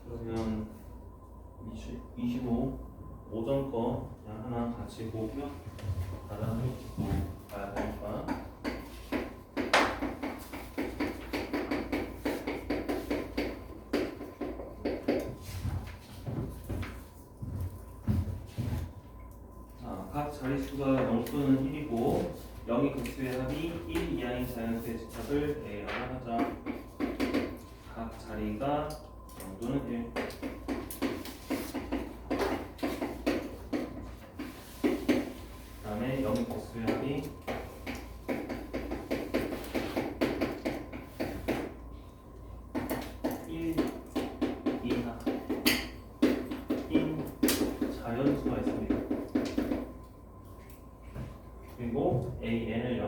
그러면 25 오전 거 그냥 하나 같이 보고요. 다른 거 봐야 되니까. 각 자릿수가 0 또는 1이고 0이 극수의 합이 1 이하인 자연수의 집합을 A라고 하자. 각 자리가 0 또는 1. 그 다음에 0이 극수의 합이 1 이하인 자연수가 있습니다. 그리고 AN을요.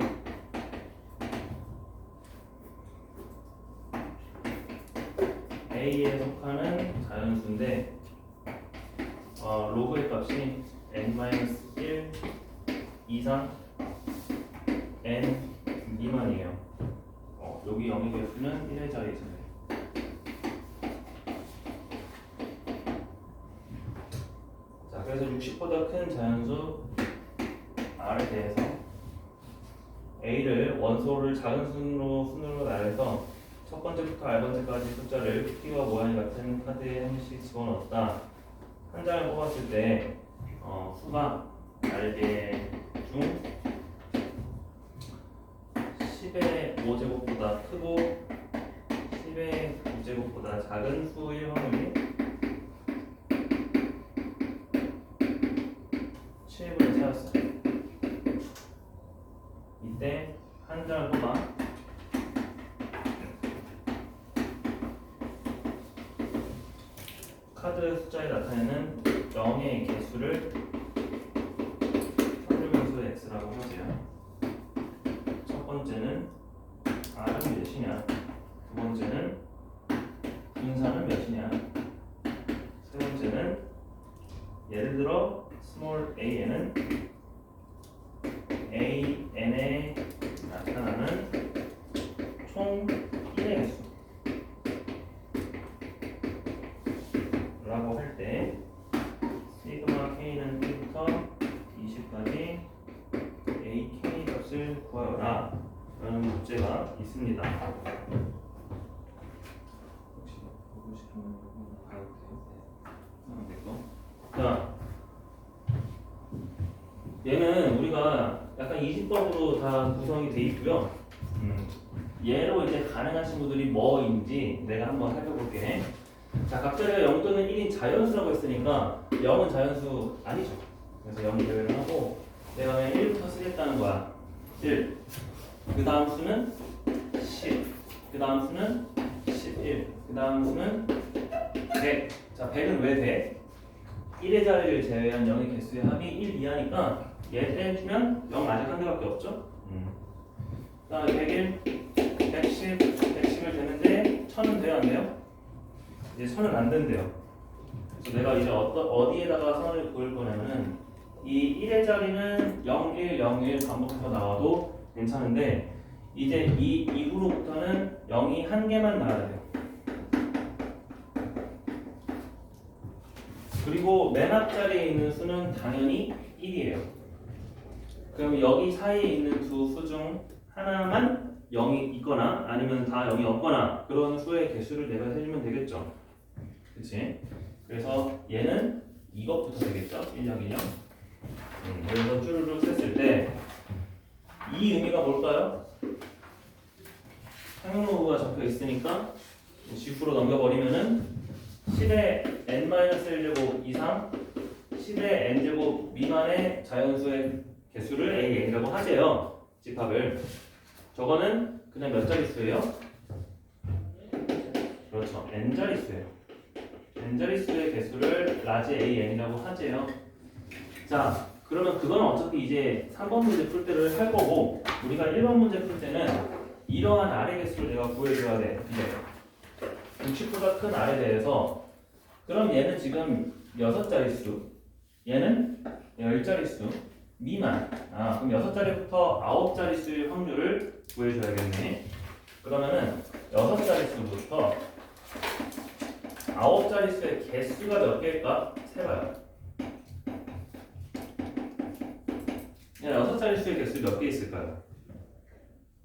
A에 속하는 자연수인데 로그의 값이 n-1 이상 n 미만이에요. 여기 0의 개수는 1의 자리에 있습니다. 자, 그래서 60보다 큰 자연수 R에 대해서 A를 원소를 작은 순으로 나열해서 첫 번째부터 R번째까지 숫자를 P와 모양이 같은 카드에 한 개씩 집어넣었다. 한 장을 뽑았을 때 수가 R개 중 10의 5제곱보다 크고 10의 9제곱보다 작은 수의 확률이 7분의 차였어요. 이때 한 장을 뽑아 카드 숫자에 나타내는 0의 개수를 확률명수 x라고 하세요. 첫 번째는 r은 몇이냐, 두 번째는 분산은 몇이냐, 세 번째는 예를 들어 스몰 an은 an에 나타나는 총 1의 개수 라고 할 때 시그마 k는 1부터 20까지 ak 값을 구하여라 라는 문제가 있습니다. 혹시 보고 싶은 거 봐도 돼요? 자, 얘는 우리가 약간 이진법으로 다 구성이 돼 있고요. 얘로 이제 가능한 친구들이 뭐인지 내가 한번 살펴볼게. 자, 각자리가 0 또는 1인 자연수라고 했으니까 0은 자연수 아니죠. 그래서 0 제외를 하고 내가 그냥 1부터 쓰겠다는 거야. 1. 그 다음 수는 10. 그 다음 수는 11. 그 다음 수는 100. 자, 100은 왜 돼? 1의 자리를 제외한 0의 개수의 합이 1 이하니까 얘 빼주면 0 아직 한 개밖에 없죠? 그 다음에 101, 110, 110을 되는데 1000은 돼요? 안 돼요? 이제 1000은 안 된대요. 그래서 내가 이제 어디에다가 선을 그을 거냐면은 이 1의 자리는 0, 1, 0, 1 반복해서 나와도 괜찮은데 이제 이 이후로부터는 0이 한 개만 나와야 돼요. 그리고 맨 앞자리에 있는 수는 당연히 1이에요. 그럼 여기 사이에 있는 두 수 중 하나만 0이 있거나 아니면 다 0이 없거나 그런 수의 개수를 내가 해주면 되겠죠. 그치? 그래서 얘는 이것부터 되겠죠? 1령 1령. 그래서 쭈루루 셌을 때 이 의미가 뭘까요? 상용로브가 적혀 있으니까 직구로 넘겨버리면은 10의 n-1제곱 이상 10의 n제곱 미만의 자연수의 개수를 AN이라고 하세요. 집합을. 저거는 그냥 몇 자릿수예요? 그렇죠. n자릿수예요. n자릿수의 개수를 라지 AN이라고 하세요. 자, 그러면 그건 어차피 이제 3번 문제 풀 때를 할 거고 우리가 1번 문제 풀 때는 이러한 R의 개수를 내가 구해줘야 돼. 이제 60보다 큰 R에 대해서 그럼 얘는 지금 6자릿수 얘는 10자릿수 미만 그럼 6자리부터 9자릿수의 확률을 구해줘야겠네. 그러면은 6자릿수부터 9자릿수의 개수가 몇 개일까? 세봐요. 야, 6자릿수의 개수 몇 개 있을까요?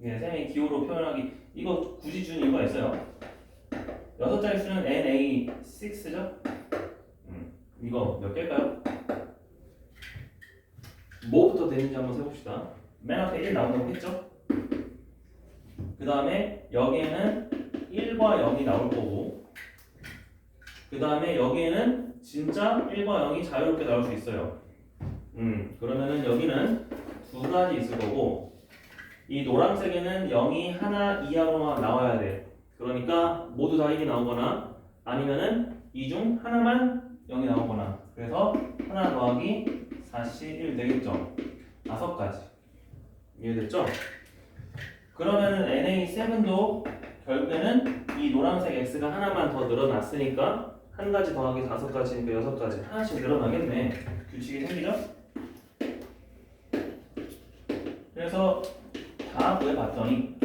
예, 쌤이 기호로 표현하기 이거 굳이 준 이유가 있어요. 6자릿수는 NA6죠? 이거 몇 개일까요? 뭐부터 되는지 한번 세봅시다. 맨 앞에 1 나온다고 했죠? 그 다음에 여기에는 1과 0이 나올 거고, 그 다음에 여기에는 진짜 1과 0이 자유롭게 나올 수 있어요. 그러면은 여기는 두 가지 있을 거고, 이 노란색에는 0이 하나 이하로만 나와야 돼. 그러니까 모두 다 1이 나오거나 아니면은 이 중 하나만 0이 나오거나. 그래서 하나 더하기 4시 1 되겠죠. 5가지. 이해됐죠? 그러면은 NA7도 결국에는 이 노란색 X가 하나만 더 늘어났으니까 한 가지 더하기 5가지니까 6가지. 하나씩 늘어나겠네. 규칙이 생기죠? 그래서 다 구해봤더니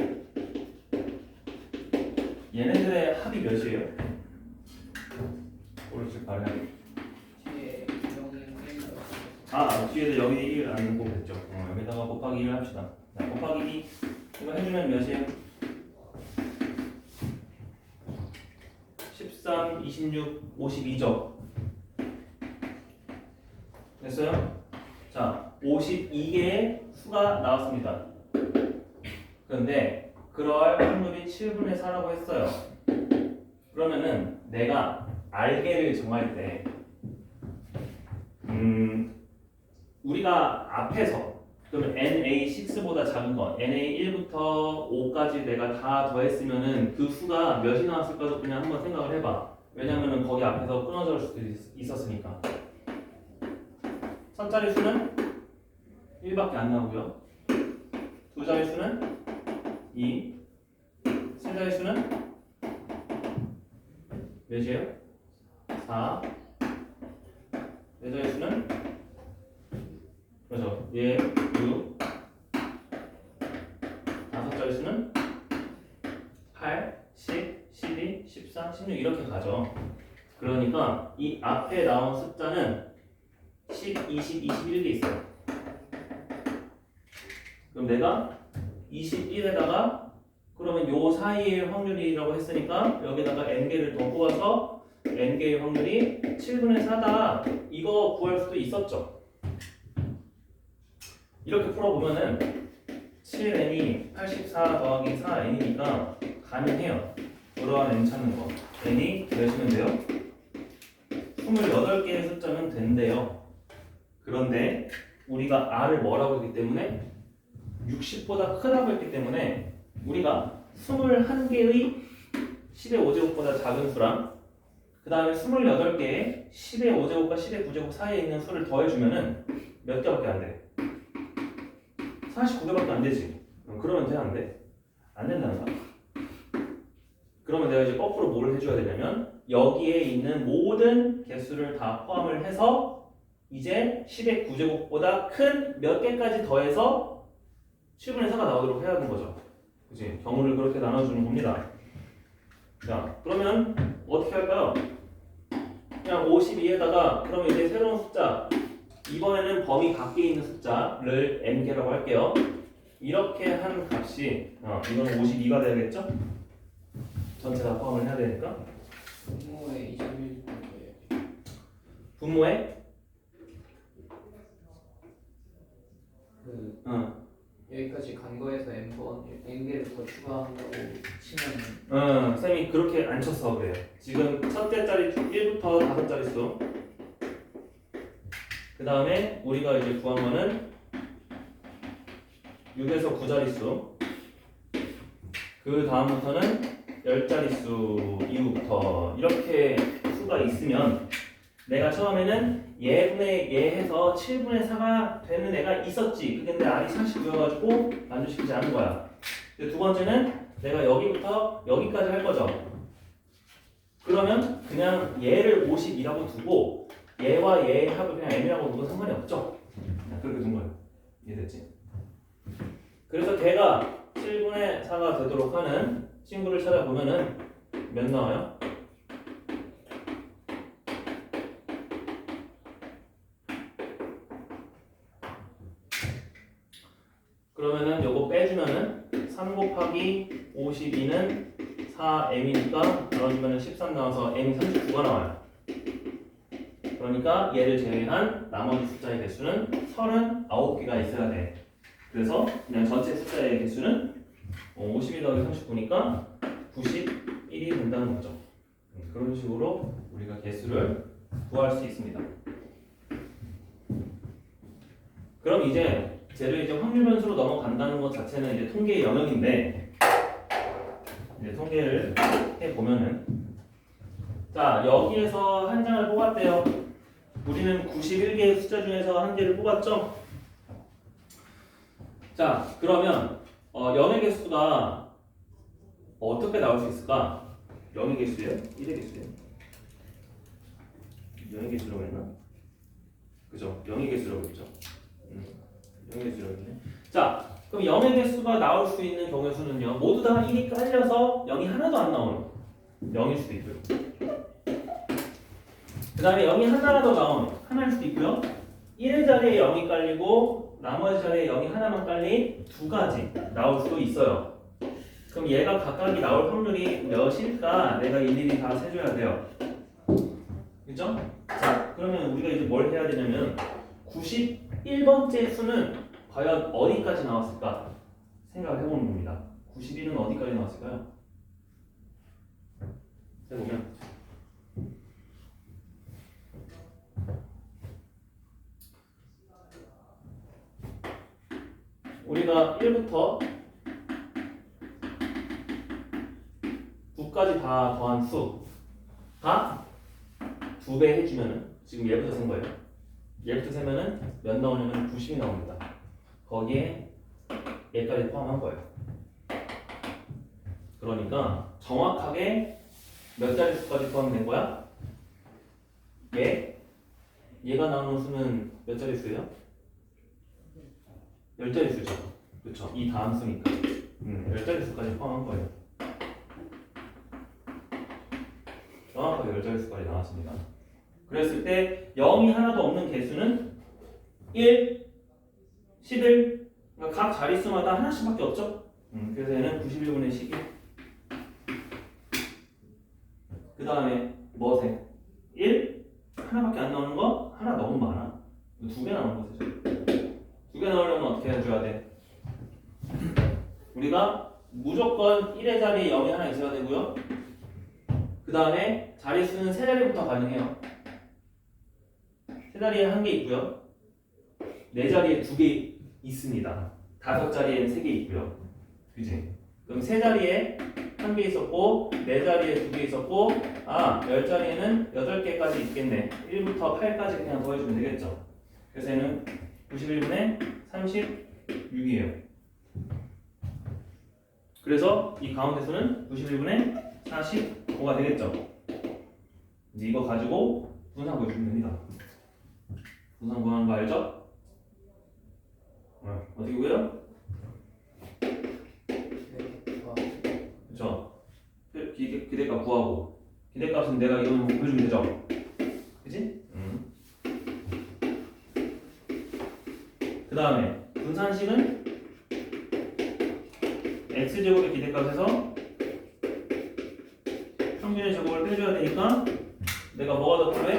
얘네들의 합이 몇이에요? 오른쪽 바로 합이. 뒤에 0이 1 뒤에도 여기 1 안 곱했죠. 여기다가 곱하기 1 합시다. 자, 곱하기 2 이거 해주면 몇이에요? 13, 26, 52죠. 됐어요? 자, 52개의 수가 나왔습니다. 그런데 그럴 확률이 7분의 4라고 했어요. 그러면은 내가 알게를 정할 때 우리가 앞에서 그러면 NA6보다 작은 거 NA1부터 5까지 내가 다 더했으면은 그 수가 몇이 나왔을까도 그냥 한번 생각을 해봐. 왜냐면은 거기 앞에서 끊어져 올 수도 있었으니까. 첫 자리 수는 1밖에 안 나오고요. 두 자리 수는 2, 세 자리 수는 몇이에요? 4, 네 자리 수는 그렇죠. 6, 다섯 자리 수는 8, 10, 12, 14, 16 이렇게 가죠. 그러니까 이 앞에 나온 숫자는 10, 20, 21개 있어요. 그럼 내가 21에다가 그러면 요 사이의 확률이라고 했으니까 여기다가 n개를 더 뽑아서 n개의 확률이 7분의 4다 이거 구할 수도 있었죠. 이렇게 풀어보면은 7n이 84 더하기 4n이니까 가능해요. 그러한 n 찾는 거. n이 몇이면 돼요? 28개의 숫자면 된대요. 그런데 우리가 r을 뭐라고 했기 때문에 60보다 크다고 했기 때문에 우리가 21개의 10의 5제곱보다 작은 수랑 그 다음에 28개의 10의 5제곱과 10의 9제곱 사이에 있는 수를 더해주면은 몇 개밖에 안 돼? 49개밖에 안 되지. 그러면 돼? 안 돼? 안 된다는 거야. 그러면 내가 이제 거꾸로 뭘 해줘야 되냐면 여기에 있는 모든 개수를 다 포함을 해서 이제 10의 9제곱보다 큰 몇 개까지 더해서 7분의 4가 나오도록 해야 하는 거죠. 그치? 경우를 그렇게 나눠주는 겁니다. 자, 그러면 어떻게 할까요? 그냥 52에다가 그러면 이제 새로운 숫자 이번에는 범위 밖에 있는 숫자를 n개라고 할게요. 이렇게 한 값이 이건 52가 돼야겠죠? 전체 다 포함을 해야 되니까 분모에 21 분모에 여기까지 간 거에서 n개를 더 추가한다고 치면 쌤이 그렇게 안 쳤어 그래요. 지금 첫째 자리 1부터 5자리 수. 그 다음에 우리가 이제 구한 거는 6에서 9자리 수. 그 다음부터는 10자리 수 이후부터 이렇게 수가 있으면 내가 처음에는 얘분의 얘 해서 7분의 4가 되는 애가 있었지. 근데 R이 49여가지고 만족시키지 않은 거야. 두 번째는 내가 여기부터 여기까지 할 거죠. 그러면 그냥 얘를 52라고 두고 얘와 얘의 합을 그냥 n이라고 두고 상관이 없죠. 그렇게 둔 거예요. 이해됐지? 그래서 걔가 7분의 4가 되도록 하는 친구를 찾아보면은 몇 나와요? 그러면은 요거 빼주면은 3 곱하기 52는 4m이니까 나눠주면은 13 나와서 m이 39가 나와요. 그러니까 얘를 제외한 나머지 숫자의 개수는 39개가 있어야 돼. 그래서 그냥 전체 숫자의 개수는 52 더하기 39니까 91이 된다는 거죠. 그런 식으로 우리가 개수를 구할 수 있습니다. 그럼 이제 쟤를 이제 확률 변수로 넘어간다는 것 자체는 이제 통계의 영역인데, 이제 통계를 해 보면은, 자 여기에서 한 장을 뽑았대요. 우리는 91개의 숫자 중에서 한 개를 뽑았죠. 자 그러면 0의 개수가 어떻게 나올 수 있을까? 0의 개수예요? 1의 개수예요? 0의 개수라고 했나? 그죠? 0의 개수라고 했죠. 0의 개수라고 했네. 자 그럼 0의 개수가 나올 수 있는 경우의 수는요, 모두 다 1이 깔려서 0이 하나도 안 나오는 0일 수도 있고요. 그 다음에 0이 하나라도 나오는 하나일 수도 있고요. 1의 자리에 0이 깔리고 나머지 자리에 0이 하나만 깔린 두 가지 나올 수도 있어요. 그럼 얘가 각각이 나올 확률이 몇일까? 내가 일일이 다 세줘야 돼요. 그죠? 자, 그러면 우리가 이제 뭘 해야 되냐면 91번째 수는 과연 어디까지 나왔을까? 생각을 해보는 겁니다. 91은 어디까지 나왔을까요? 해보면 우리가 1부터 9까지 다 더한 수가 2배 해주면은, 지금 얘부터 센 거예요. 얘부터 세면은 몇 나오냐면 90이 나옵니다. 거기에 얘까지 포함한 거예요. 그러니까 정확하게 몇 자리 수까지 포함된 거야? 얘가 나오는 수는 몇 자리 수예요? 10자리 수죠. 그렇죠. 이 다음 수니까 10자리 수까지 포함한 거예요. 정확하게 10자리 수까지 나왔습니다. 그랬을 때 0이 하나도 없는 개수는 1, 11, 그러니까 각 자릿수마다 하나씩밖에 없죠. 그래서 얘는 91분의 12. 그 다음에 뭐세? 1, 하나밖에 안 나오는 거 하나 너무 많아. 2개 나오는 거 세죠. 2개 나오려면 어떻게 해줘야 돼? 우리가 무조건 1의 자리에 0이 하나 있어야 되고요. 그 다음에 자릿수는 3자리부터 가능해요. 3자리에 1개 있고요. 4자리에 2개 있습니다. 5자리에는 3개 있고요. 그지? 그럼 3자리에 1개 있었고 4자리에 2개 있었고 10자리에는 8개까지 있겠네. 1부터 8까지 그냥 더해주면 되겠죠. 그래서 얘는 91분의 36이에요. 그래서 이 가운데 수는 91분의 45가 되겠죠. 이제 이거 가지고 분산 구해주면 됩니다. 분산 구하는 거 알죠? 어떻게 구해요? 그쵸? 기대값 구하고, 기대값은 내가 이거는 보여주면 되죠? 그치? 그 다음에 분산식은 x제곱의 기대값에서 평균의 제곱을 빼줘야 되니까 내가 뭐가 더 필요해?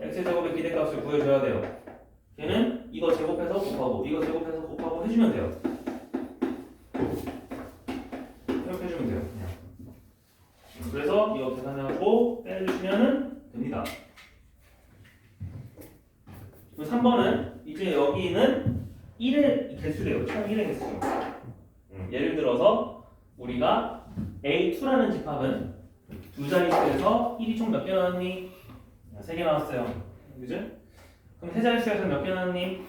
x제곱의 기대값을 구해줘야 돼요. 걔는 이거 제곱해서 곱하고 이거 제곱해서 곱하고 해주면 돼요. 이렇게 해주면 돼요. 그냥. 그래서 이거 계산하고 빼주시면 됩니다. 3번은 이제 여기는 1의 개수래요. 총 1의 개수. 예를 들어서 우리가 A2라는 집합은 두 자릿수에서 1이 총 몇 개 나왔니? 3개 나왔어요. 그죠? 그럼 세 자릿수에서 몇 개 나왔니?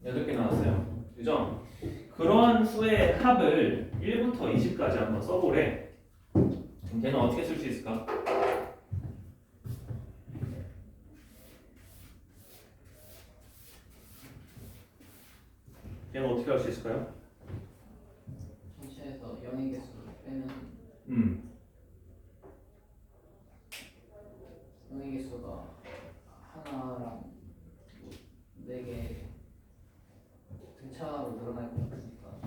8개 나왔어요. 그죠? 그러한 수의 합을 1부터 20까지 한번 써보래. 그럼 걔는 어떻게 쓸 수 있을까? 걔는 어떻게 할 수 있을까요? 전체에서 영의 개수가 하나랑 4개 등차로 늘어날 것 같으니까.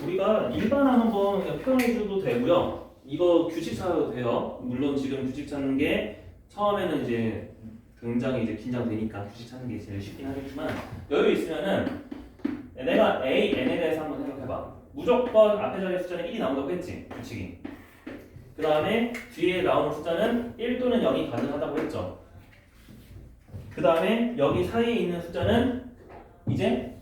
우리가 일반항 한번 그냥 표현해줘도 되고요. 이거 규칙 찾아도 돼요. 물론 지금 규칙 찾는 게 처음에는 이제 굉장히 이제 긴장되니까 규칙 찾는 게 제일 쉽긴 하겠지만 여유 있으면은 내가 A, N에 대해서 한번 생각해봐. 무조건 앞에 자리의 숫자는 1이 나온다고 했지, 규칙이. 그 다음에 뒤에 나오는 숫자는 1 또는 0이 가능하다고 했죠. 그 다음에 여기 사이에 있는 숫자는 이제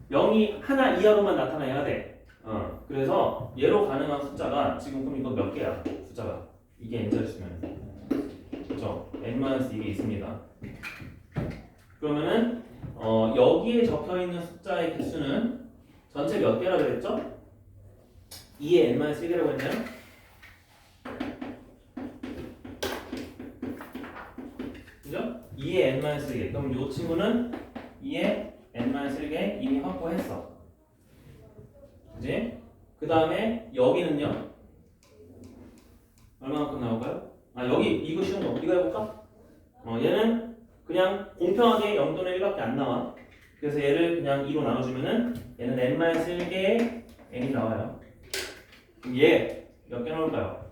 0이 하나 이하로만 나타나야 돼. 그래서 얘로 가능한 숫자가 지금 그럼 이거 몇 개야? 숫자가 이게 n자리수면 그렇죠? n-2개 있습니다. 그러면은 여기에 적혀 있는 숫자의 개수는 전체 몇 개라 그랬죠? 2의 n-1개라고 했나요? 그죠? 2의 n-1개. 그럼 이 친구는 2의 n-1개 이미 확보했어. 그지? 그 다음에 여기는요? 얼마만큼 나올까요? 여기 이거 쉬운 거 이거 해볼까? 얘는 그냥 공평하게 0 또는 1밖에 안 나와. 그래서 얘를 그냥 2로 나눠주면은 얘는 n-1개의 n이 나와요. 그럼 얘 몇 개 나올까요?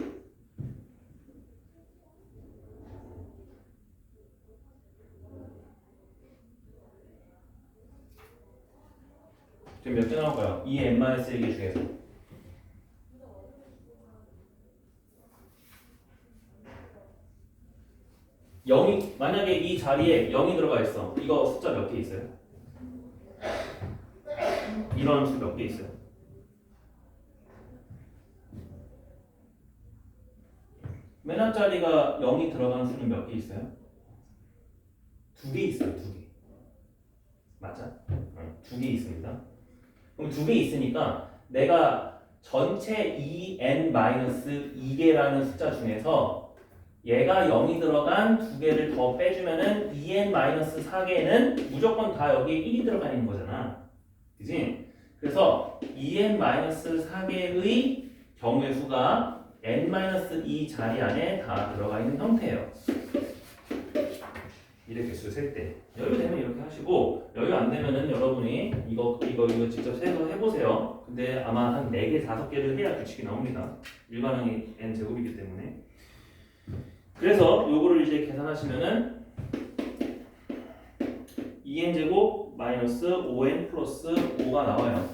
지금 몇 개 나올까요? 2의 n-1개 중에서 0이 만약에 이 자리에 0이 들어가 있어. 이거 숫자 몇 개 있어요? 이런 수 몇 개 있어요? 맨 앞자리가 0이 들어가는 수는 몇 개 있어요? 2개 있어요. 2개. 맞아? 2개 있습니다. 그럼 2개 있으니까 내가 전체 2n-2개라는 숫자 중에서 얘가 0이 들어간 2개를 더 빼주면은 2n-4개는 무조건 다 여기 1이 들어가 있는 거잖아. 그지? 그래서 2n-4개의 경우의 수가 n-2 자리 안에 다 들어가 있는 형태예요. 이렇게 개수 셀 때. 여유 되면 이렇게 하시고 여유 안 되면은 여러분이 이거 직접 세서 해보세요. 근데 아마 한 4개, 5개를 해야 규칙이 나옵니다. 일반항이 n제곱이기 때문에. 그래서 요거를 이제 계산하시면은 2n제곱 마이너스 5n 플러스 5가 나와요.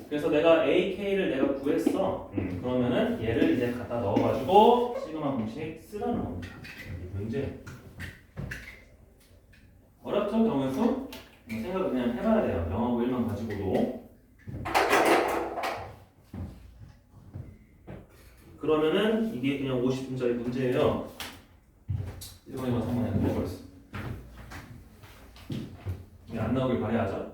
그래서 내가 AK를 내가 구했어. 그러면은 얘를 이제 갖다 넣어가지고 시그마 공식 쓰라는 겁니다. 문제. 어렵죠? 경우수? 생각 그냥 해봐야 돼요. 0하고 1만 가지고도. 그러면은 이게 그냥 50분짜리 문제예요. 이번에만 한번 해버렸어. 이게 안 나오길 바라야죠.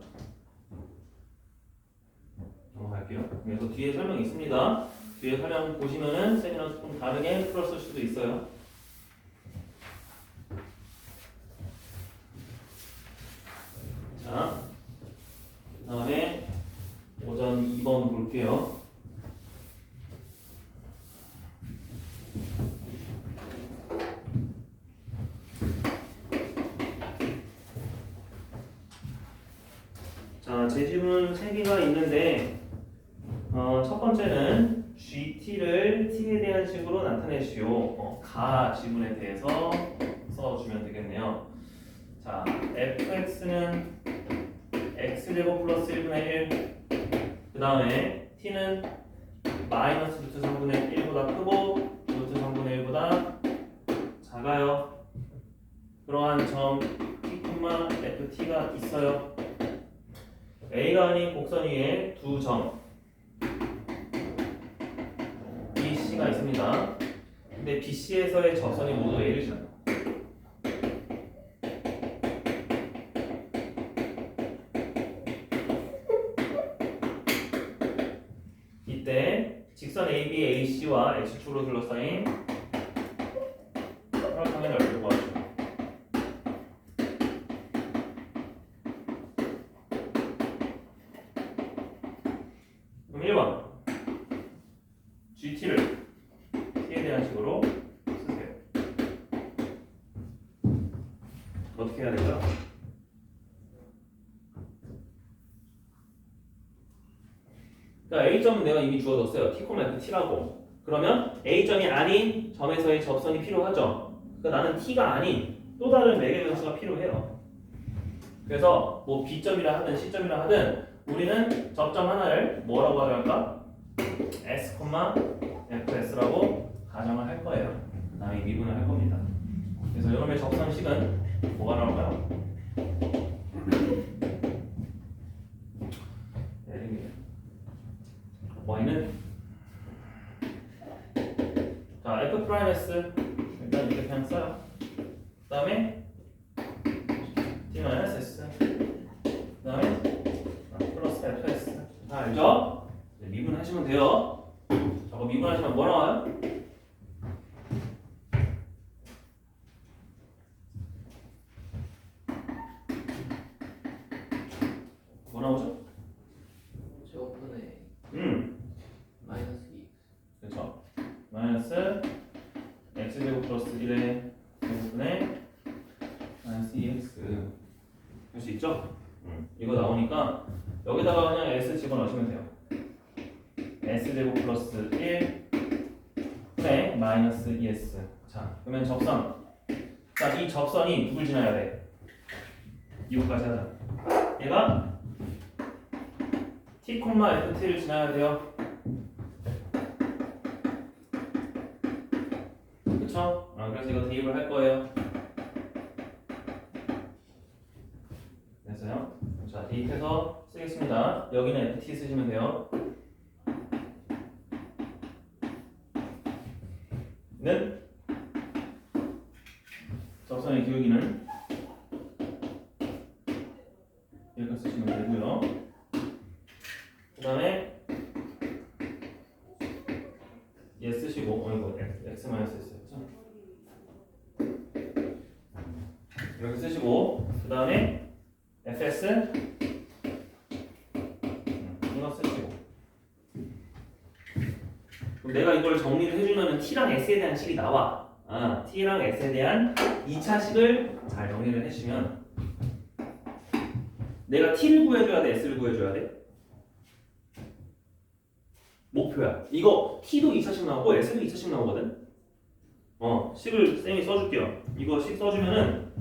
넘어갈게요. 그래서 뒤에 설명이 있습니다. 뒤에 설명 보시면은 쌤이랑 조금 다르게 풀었을 수도 있어요. 자, 그 다음에 오전 2번 볼게요. 자, 제시문 3개가 있는데 첫 번째는 GT를 T에 대한 식으로 나타내시오. 가 지문에 대해서 써주면 되겠네요. 자, fx는 x제곱 플러스 1분의 1. 그 다음에 t는 마이너스 루트 3분의 1보다 크고 루트 3분의 1보다 작아요. 그러한 점 t, ft가 있어요. a가 아닌 곡선 위에 두 점 BC가 있습니다. 근데 BC에서의 접선이 모두 A를 지나요. 이때 직선 AB, AC와 X축으로 둘러싸인 삼각형의 넓이를 구하시오. 1번 GT를 t에 대한 식으로 쓰세요. 어떻게 해야 될까요? 그러니까 A점은 내가 이미 주어졌어요. t, ft라고. 그러면 A점이 아닌 점에서의 접선이 필요하죠. 그러니까 나는 t가 아닌 또 다른 매개 변수가 필요해요. 그래서 뭐 B점이라 하든 C점이라 하든 우리는 접점 하나를 뭐라고 할까? S, fs라고 가정을 할 거예요. 그 다음에 미분을 할 겁니다. 그래서 여러분의 접선식은 뭐가 나올까요? y는 자 f'(s) 일단 이렇게 그냥 써요. 그 다음에 t-s 그 다음에 플러스 fs 다 알죠? 네, 미분하시면 돼요. 저거 미분하시면 뭐 나와요? 뭐 나오죠? 저번에 마이너스 2. 그렇죠. 마이너스 x제곱 플러스 1의 제곱분의 마이너스 2x 할 수 있죠? 이거 나오니까 여기다가 그냥 s 집어넣으시면 돼요. s제곱 플러스 1 분의 마이너스 2s. 자, 그러면 접선. 자, 이 접선이 누굴 지나야 돼? 이거까지 하자. 얘가 t, ft를 지나야 돼요. 그쵸? 그래서 이거 대입을 할 거예요. 그래서요. 자, 대입해서 쓰겠습니다. 여기는 ft 쓰시면 돼요. 는 접선의 기울기는 여기까지 쓰시면 되고요. 그 다음에 얘 쓰시고 이거 x 였죠? 이렇게 쓰시고 그 다음에 fs 이거 쓰시고 그럼 내가 이걸 정리를 해주면 t랑 s에 대한 식이 나와. t랑 s에 대한 2차 식을 잘 정리를 해주시면 내가 t를 구해줘야 돼, s를 구해줘야 돼? 목표야. 이거 t도 2차식 나오고 s도 2차식 나오거든. 식을 쌤이 써줄게요. 이거 식 써주면은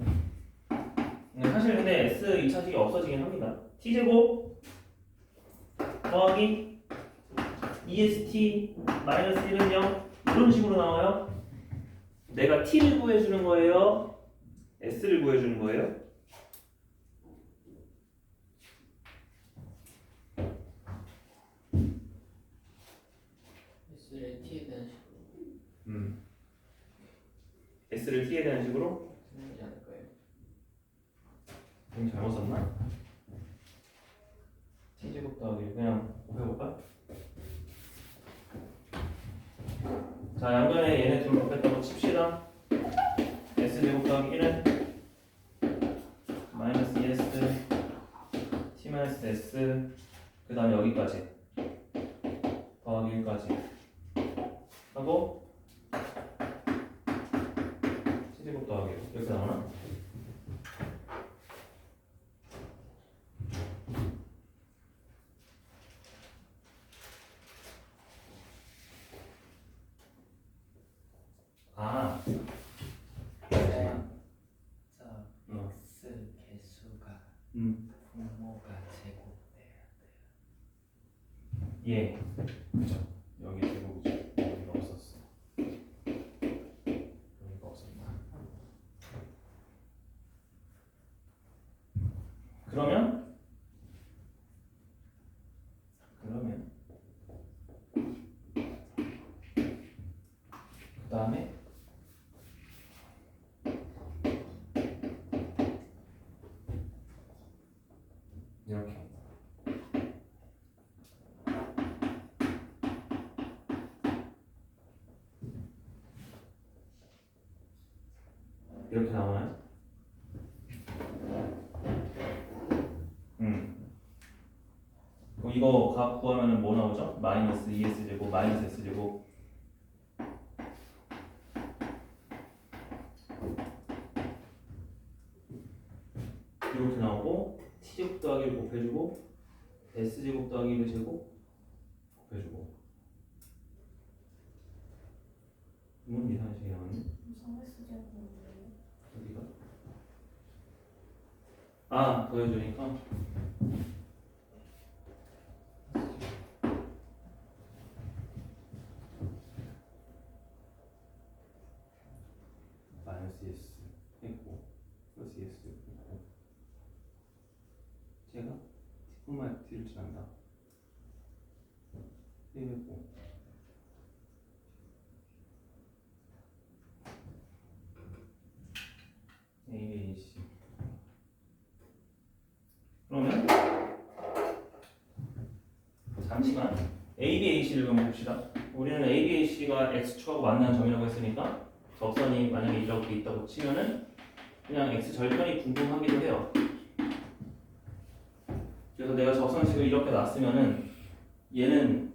사실 근데 s 2차식이 없어지긴 합니다. t제곱 더하기 est 마이너스 1은 0 이런 식으로 나와요. 내가 t를 구해주는 거예요? s를 구해주는 거예요? S를 T에 대한 식으로 s를 t에 대한 식으로? 쓰지 않을까요? 좀 잘못 썼나? t제곱 더하기 그냥 곱해볼까? 자, 양변에 얘네 둘 곱했다고 칩시다. s제곱 더하기 1은 마이너스 2s t 마이너스 s 그 다음에 여기까지 더하기 1까지 하고 t제곱 더하기 이렇게 나오나? 자, X 개수가 분모가 제곱돼야 돼요. 예. 그죠. 여기 제곱이죠. 여기가 없었어. 여기가 없었나? 그러면 그 다음에 이렇게 이렇게 나오나요? 그럼 이거 값 구하면은 뭐 나오죠? 마이너스 2s 제곱 마이너스 s 제곱 이렇게 나오고 t 제곱 더하기 1 곱해주고 s 제곱 더하기 1 제곱 곱해주고 이건 이상한 식이 나왔네. 어디가? 아 더해주니까 마이너스 s 했고 플러스 s 했고 제가 T뿐만 T를 지난다 했고 A, B, C 그러면 잠시만 A, B, A, C를 한번 봅시다. 우리는 A, B, A, C가 X축하고 만나는 점이라고 했으니까 접선이 만약에 이렇게 있다고 치면은 그냥 X 절편이 궁금하기도 해요. 그래서 내가 접선식을 이렇게 놨으면은 얘는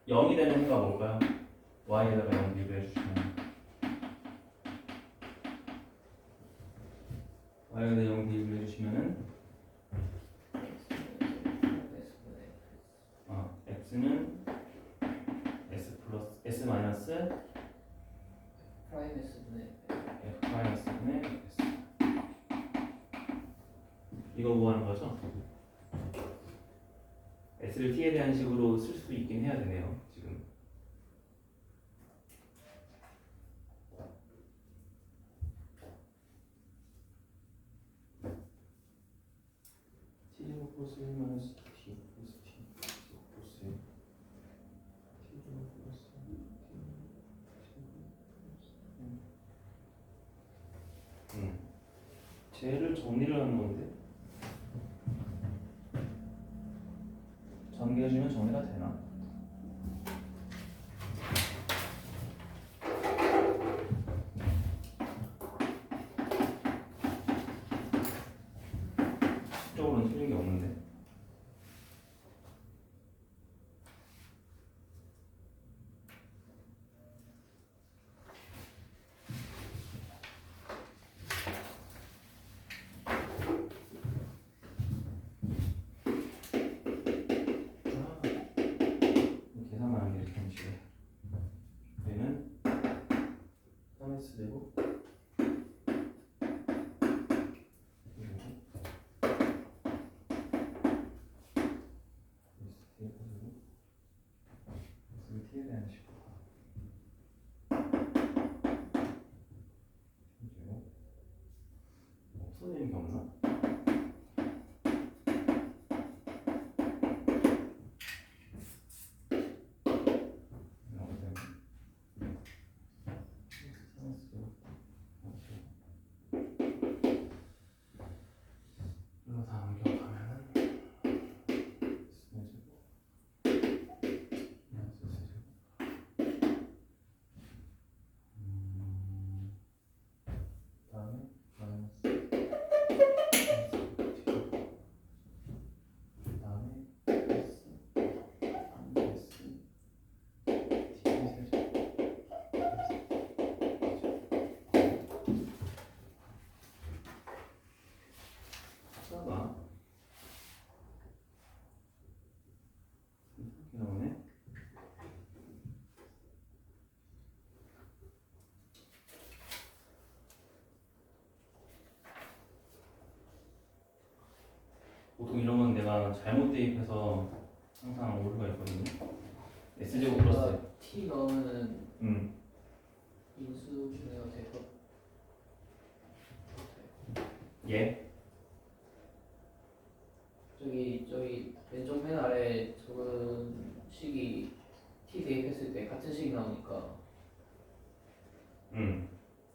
0이 되는 해가 뭘까요? Y에다가 0 비교해 주시면 Y에다 0 비교해 주시면은 X는 S 플러스 S 마이너스 프라임 S분의 F 마이너스분의 S 이거 구하는 거죠? S를 T에 대한 식으로 쓸 수도 있긴 해야 되네요 지금. T제곱 플러스 1 마이너스 T 플러스 T 플러스 T제곱 플러스 쟤를 정리를 하는 건데 전개해주면 정리가 되나? 식적으로는 틀린 게 없는데 계산만 하는 게 이렇게 하면 쉬워요. 얘는 3s 되고 T에 대한 식으로 없어지는 게 없나? 이거 다 넘겨가면은 다음에 마이너스 다음에 S 하다가 이렇게 나오네. 보통 이런 건 내가 잘못 대입해서 항상 오류가 있거든요. S제곱 플러스 T 넣으면은 인수 분해가 돼서 예? 저기 왼쪽 맨 아래 적은 식이 T 대입했을 때 같은 식이 나오니까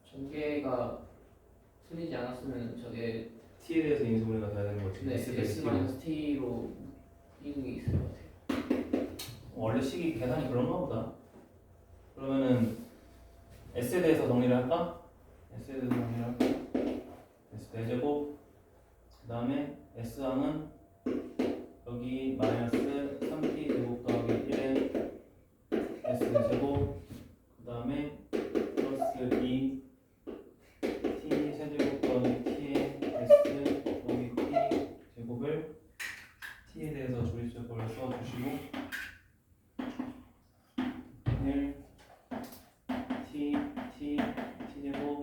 전개가 틀리지 않았으면 저게 T에 대해서 인수분해가 돼야 되는 거지. 네, S-T로 이동이 있을 것 같아요. 원래 식이 계산이 그런가 보다. 그러면은 S에 대해서 정리를 할까? S에 대해서 정리를 할까? S 대제곱 그 다음에 S항은 여기 마이너스 3 조립제법을 써주시고 1 t t제곱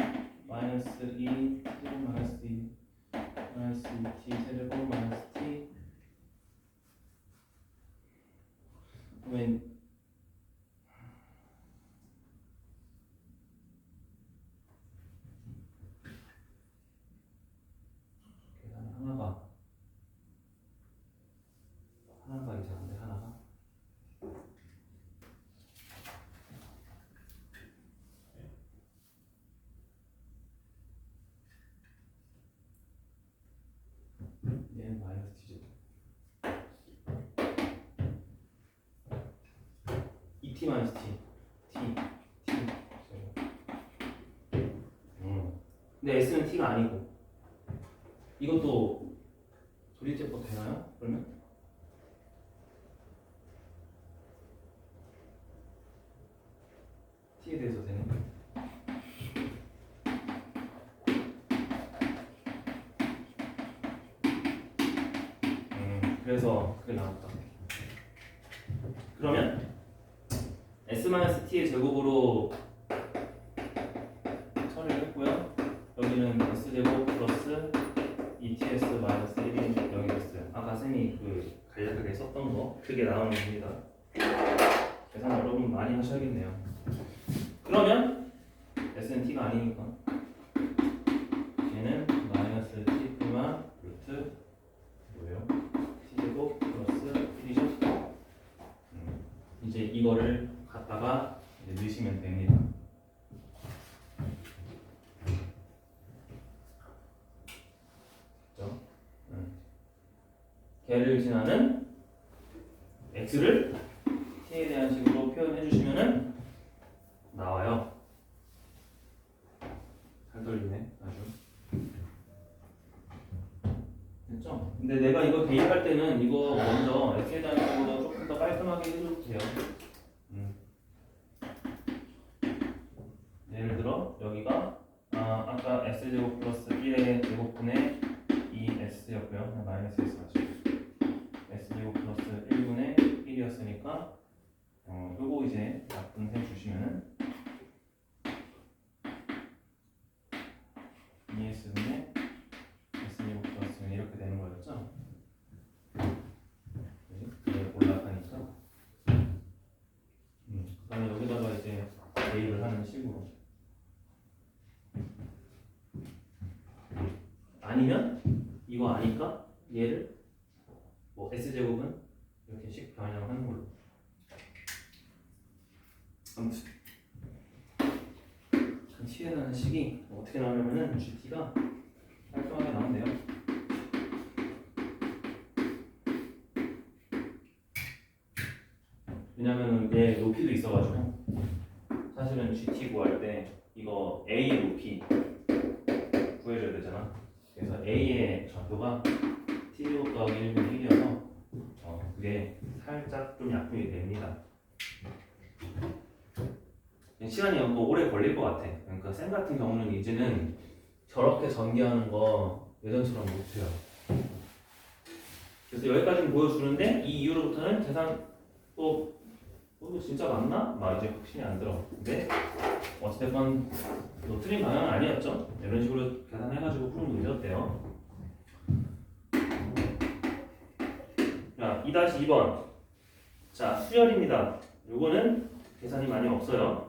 마이너스 2 t제곱 마이너스 2 마이너스 2t 세제곱 마이너스 t 그러면 계산 하나가 이상한데 하나가 얘는 마이너스 t제곱 2t 마이너스 t 근데 s는 t가 아니고 이것도 조립제법 되나요? 그러면? t에 대해서 되는 거예요. 그래서 그게 나왔다. 그러면 s-t의 제곱으로 처리를 했고요. 여기는 s제곱 플러스 2ts-1이 여기 있어요. 아까 쌤이 그 간략하게 썼던 거 그게 나오는 겁니다. 계산 여러분 많이 하셔야겠네요. 그러면 s는 t가 아니니까 얘는 마이너스 t 프마 루트 뭐예요? t제곱 플러스 1이죠? 이제 이거를 갖다가 이제 넣으시면 됩니다. 그죠? 걔를 지나는 x를 t에 대한 식으로 표현해 주시면은 나와요. 잘 돌리네, 아주. 됐죠? 근데 내가 이거 대입할 때는 이거 먼저 x에 대한 식으로 조금 더 깔끔하게 해줘도 돼요. 예를 들어 여기가 아까 s제곱 플러스 1의 제곱분의 2s였고요. 마이너스 s 맞죠? s제곱 플러스 1분의 1이었으니까 요거 이제 약분해 주시면은 2s분의 s제곱 플러스 1 이렇게 되는 거였죠? 네, 올라가니까 그 다음에 여기다가 이제 대입을 하는 식으로 아니면 이거 아니까 얘를 뭐 s제곱은 이렇게 식 변형하는 걸로 아무튼 그 t에 대한 식이 어떻게 나오냐면은 gt가 깔끔하게 나온대요. 왜냐면은 얘 높이도 있어가지고 사실은 gt 구할 때 이거 a의 높이 구해줘야 되잖아. 그래서 a의 좌표가 t제곱 더하기 1분의 1이어서 그게 살짝 좀 약분이 됩니다. 시간이 뭐 오래 걸릴 것 같아. 그러니까 쌤 같은 경우는 이제는 저렇게 전개하는 거 예전처럼 못해요. 그래서 여기까지는 보여주는데 이 이후로부터는 계산 또 이거 진짜 맞나? 막 이제 확신이 안 들어. 근데 어찌됐건 틀린 방향은 아니었죠. 이런 식으로 계산해가지고 푸는 문제였대요. 자, 2-2번. 자, 수열입니다. 요거는 계산이 많이 없어요.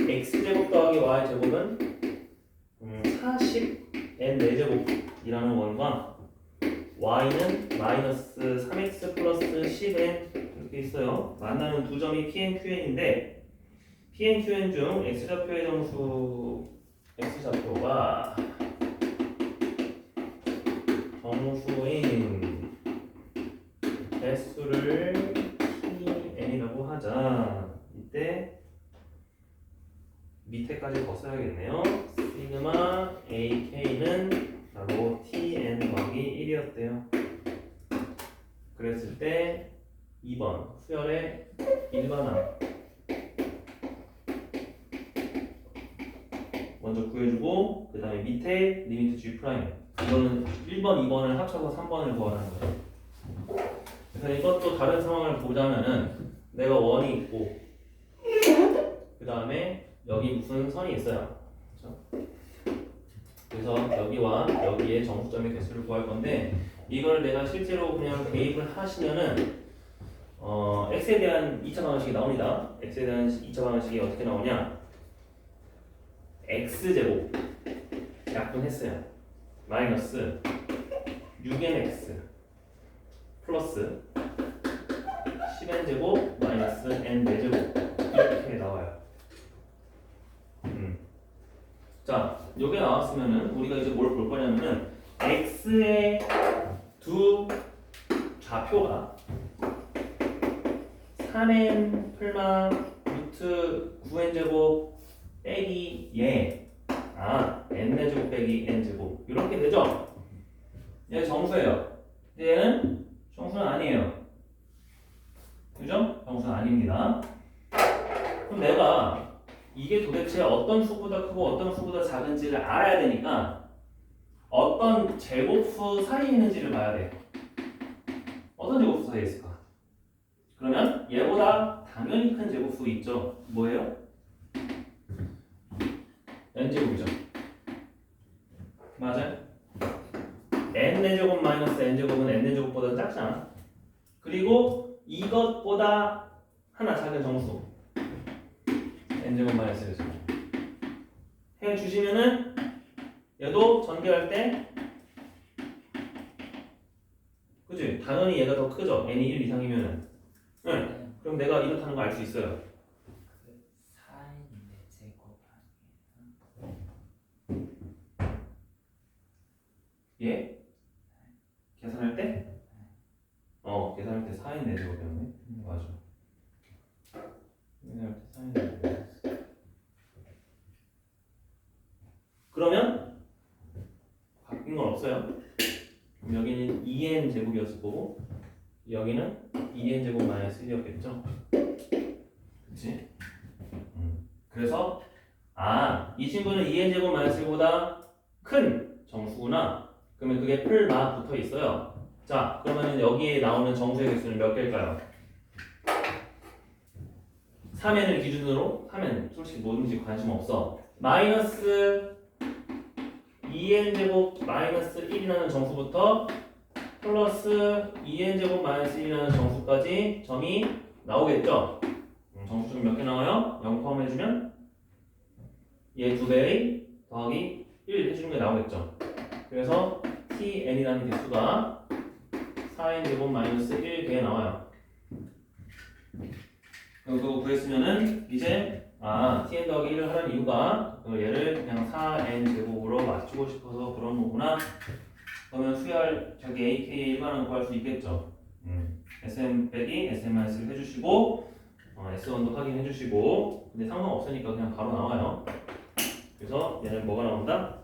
x제곱 더하기 y제곱은 40n4제곱이라는 원과 y는 마이너스 3x 플러스 10n 이렇게 있어요. 만나는 두 점이 pn, qn인데 pn, qn 중 x좌표의 정수 x좌표가 정수인 개수를 tn이라고 하자. 이때 밑에까지 더 써야겠네요. 시그마 ak는 바로 tn 더하기 1이었대요. 그랬을 때 2번 수열의 일반항 먼저 구해주고 그 다음에 밑에 리미트 g'. 이거는 1번, 2번을 합쳐서 3번을 구하는 거예요. 자, 이것도 다른 상황을 보자면은 내가 원이 있고 그 다음에 여기 무슨 선이 있어요. 그렇죠? 그래서 여기와 여기에 정수점의 개수를 구할 건데 이걸 내가 실제로 그냥 대입을 하시면은 x에 대한 2차 방정식이 나옵니다. x에 대한 2차 방정식이 어떻게 나오냐? x제곱 약분했어요. 마이너스 6nx 플러스 10n제곱 마이너스 n4제곱 이렇게 나와요. 자, 요게 나왔으면은 우리가 이제 뭘 볼 거냐면은 x의 두 좌표가 3n 풀마 루트 9n제곱 빼기 n제곱 빼기 n제곱 이렇게 되죠? 얘 정수예요. 얘는 정수는 아니에요. 그죠? 정수는 아닙니다. 그럼 내가 이게 도대체 어떤 수보다 크고 어떤 수보다 작은지를 알아야 되니까 어떤 제곱수 사이에 있는지를 봐야 돼. 어떤 제곱수 사이에 있을까? 그러면 얘보다 당연히 큰 제곱수 있죠. 뭐예요? n제곱이죠. 맞아요? n제곱 마이너스 n제곱은 n제곱보다 작잖아. 그리고 이것보다 하나 작은 정수 n제곱 마이너스 n제곱 해주시면은 얘도 전개할 때 그치? 당연히 얘가 더 크죠? n이 1 이상이면은 응. 그럼 내가 이렇다는 거 알 수 있어요. 4인데 제곱 예? 계산할 때? 계산할 때 4인 4제곱이었네. 맞아. 계산할 때 4인 4제곱. 그러면 바뀐 건 없어요. 그럼 여기는 2n 제곱이었을 거고 여기는 2n 제곱 마이너스 1이었겠죠. 그치? 그래서 이 친구는 2n 제곱 마이너스 1보다 큰 정수구나. 그러면 그게 풀마 붙어 있어요. 자, 그러면 여기에 나오는 정수의 개수는 몇 개일까요? 3n을 기준으로 하면 솔직히 뭐든지 관심 없어. 마이너스 2n제곱 마이너스 1이라는 정수부터 플러스 2n제곱 마이너스 1이라는 정수까지 점이 나오겠죠? 정수점이 몇 개 나와요? 0 포함해주면 얘 2배의 더하기 1 해주는 게 나오겠죠? 그래서 tn이라는 개수가 4n제곱 마이너스 1개 나와요. 그거 구했으면은 이제 tn 더하기 1을 하는 이유가 얘를 그냥 4n제곱으로 맞추고 싶어서 그런 거구나. 그러면 수열 저기 AK의 일반은 구할 수 있겠죠. SM 빼기 SM-1을 해주시고 S1도 확인해 주시고 근데 상관없으니까 그냥 바로 나와요. 그래서 얘는 뭐가 나온다?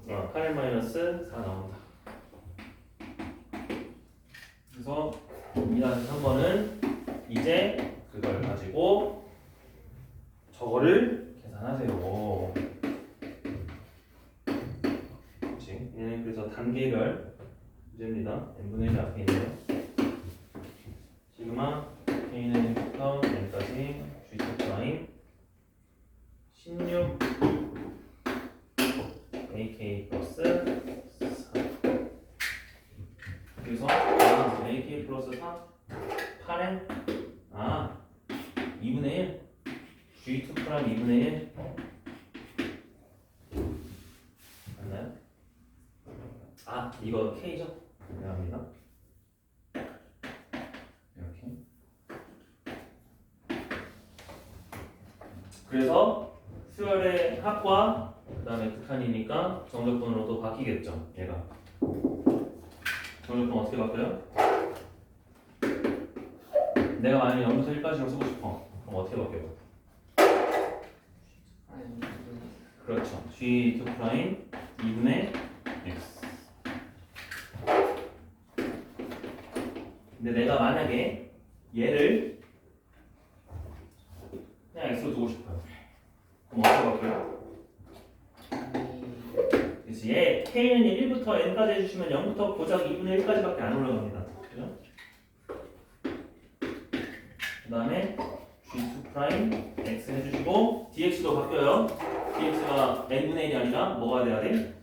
8n-4 나온다. 그래서 2-3번은 이제 그걸 가지고 저거를 계산하세요. 그렇지? 얘는 그래서 단계별 문제입니다. n분의 1 앞에 있네요. 시그마 k는 1부터 n까지 g2 프라임 16 ak 플러스 4 그래서 ak 플러스 4 8n 2분의 1 g2 프라임 2분의 1 맞나요? 이거 k죠? 미안합니다. 이렇게 그래서 수열의 합과 그 다음에 극한이니까 정적분으로도 바뀌겠죠. 얘가 정적분 어떻게 바뀌어요? 내가 만약에 0부터 1까지로 쓰고 싶어. 그럼 어떻게 바뀌어요? 그렇죠. G2 프라임 2분의 X. 근데 내가 만약에 얘를 그냥 X로 두고 싶어요. 그럼 어떻게 바뀌어요? 그래서 얘 K는 1부터 N까지 해주시면 0부터 고작 2분의 1까지밖에 안 올라갑니다. 그죠? 했어요? dx가 n분의 1이 아니라 뭐가 돼야 돼?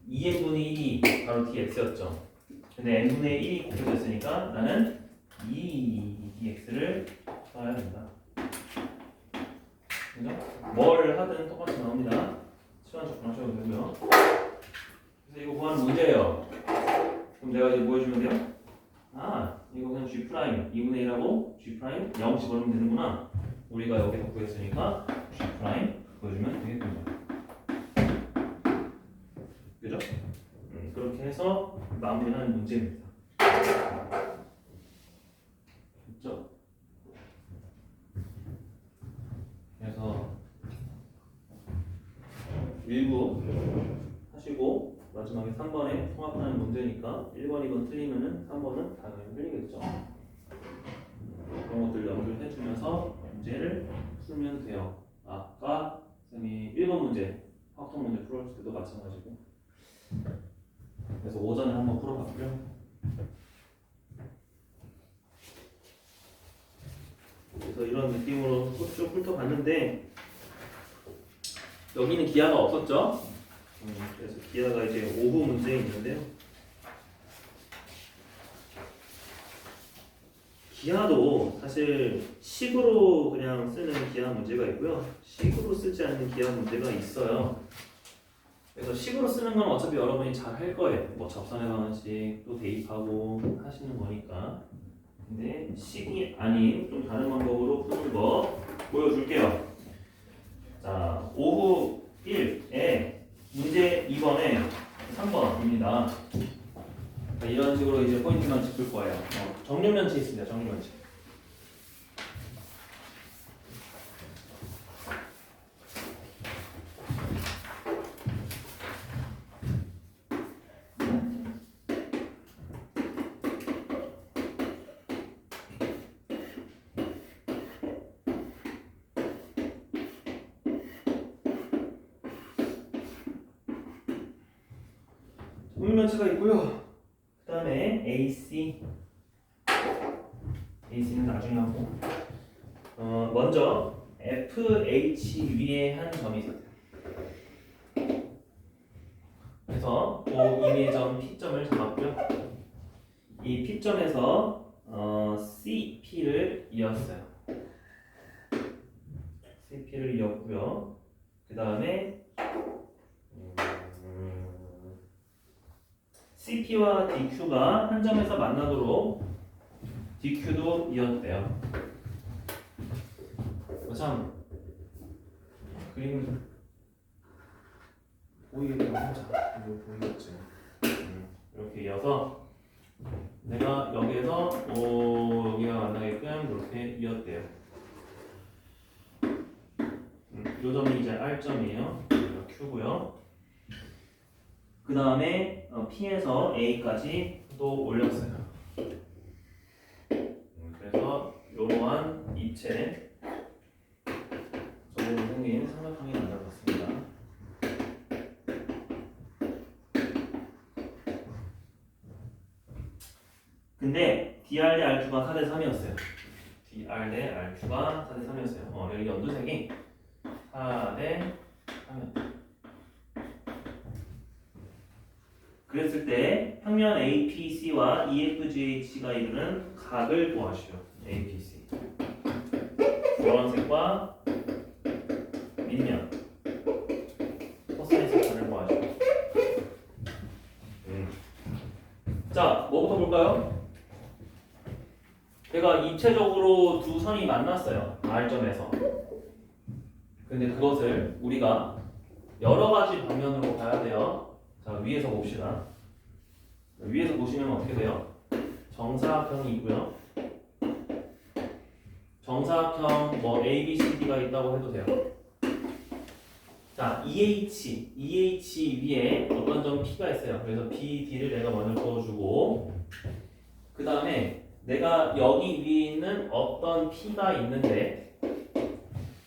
2n분의 1이 바로 dx였죠. 근데 n분의 1이 곱해졌으니까 나는 2dx를 써야 된다. 그죠? 뭘 하든 똑같이 나옵니다. 시간 접근하셔도 되고요. 그래서 이거 구하는 문제예요. 그럼 내가 이제 뭐 해주면 돼요? 아, 이거 그냥 G' 2분의 1하고 G' 0 집어넣으면 되는구나. 우리가 여기서 구했으니까 G' 보여주면 되겠군요. 그죠? 그렇게 해서 마무리하는 문제입니다. 됐죠? 그래서 일부 하시고 마지막에 3번에 통합하는 문제니까 1번, 2번 틀리면은 3번은 당연히 틀리겠죠. 그런 것들 연결해 주면서 문제를 풀면 돼요. 아까 쌤이 1번 문제 확통 문제 풀었을 때도 마찬가지고. 그래서 오전에 한번 풀어봤고요. 그래서 이런 느낌으로 쭉 훑어봤는데 여기는 기하가 없었죠? 그래서 기하가 이제 오후 문제에 있는데요. 기하도 사실 식으로 그냥 쓰는 기하 문제가 있고요. 식으로 쓰지 않는 기하 문제가 있어요. 그래서 식으로 쓰는 건 어차피 여러분이 잘 할 거예요. 뭐 접선의 방식 또 대입하고 하시는 거니까. 근데 식이 아닌 좀 다른 방법으로 푸는 거 보여줄게요. 자, 오후 1에 문제 2번에 3번입니다. 이런 식으로 이제 포인트만 짚을 거예요. 정렬면체 있습니다. 정렬면체. 정렬면체가 있고요. 그 다음에 AC는 나중에 하고 먼저 FH 위에 한 점이 있어요. 그래서 그 임의점 P점을 잡았고요. 이 P점에서 CP를 이었어요. CP를 이었고요. 그 다음에 CP와 DQ가 한 점에서 만나도록 DQ도 이었대요. 참 그림 보이게끔 하자. 이거 보이겠지. 이렇게 이어서 내가 여기에서 여기가 만나게끔 이렇게 이었대요. 이 점이 이제 R점이에요. Q고요. 그 다음에 P에서 A까지 또 올렸어요. 그래서 이러한 입체 저절로 생긴 삼각형이 만들어졌습니다. 근데 DR 대 RQ가 4대 3이었어요. DR 대 RQ가 4대 3이었어요. 여기 연두색이 4대 3이었다. 그랬을 때 평면 APC와 EFGH가 이루는 각을 구하시오. APC. 노란색과 밑면. 코사인 각을 구하시오. 자, 뭐부터 볼까요? 제가 입체적으로 두 선이 만났어요. R점에서. 근데 그것을 우리가 여러 가지 방면으로 봐야 돼요. 자, 위에서 봅시다. 위에서 보시면 어떻게 돼요? 정사각형이 있고요. 정사각형 뭐 A, B, C, D가 있다고 해도 돼요. 자, EH 위에 어떤 점 P가 있어요. 그래서 B, D를 내가 먼저 그어주고 그 다음에 내가 여기 위에 있는 어떤 P가 있는데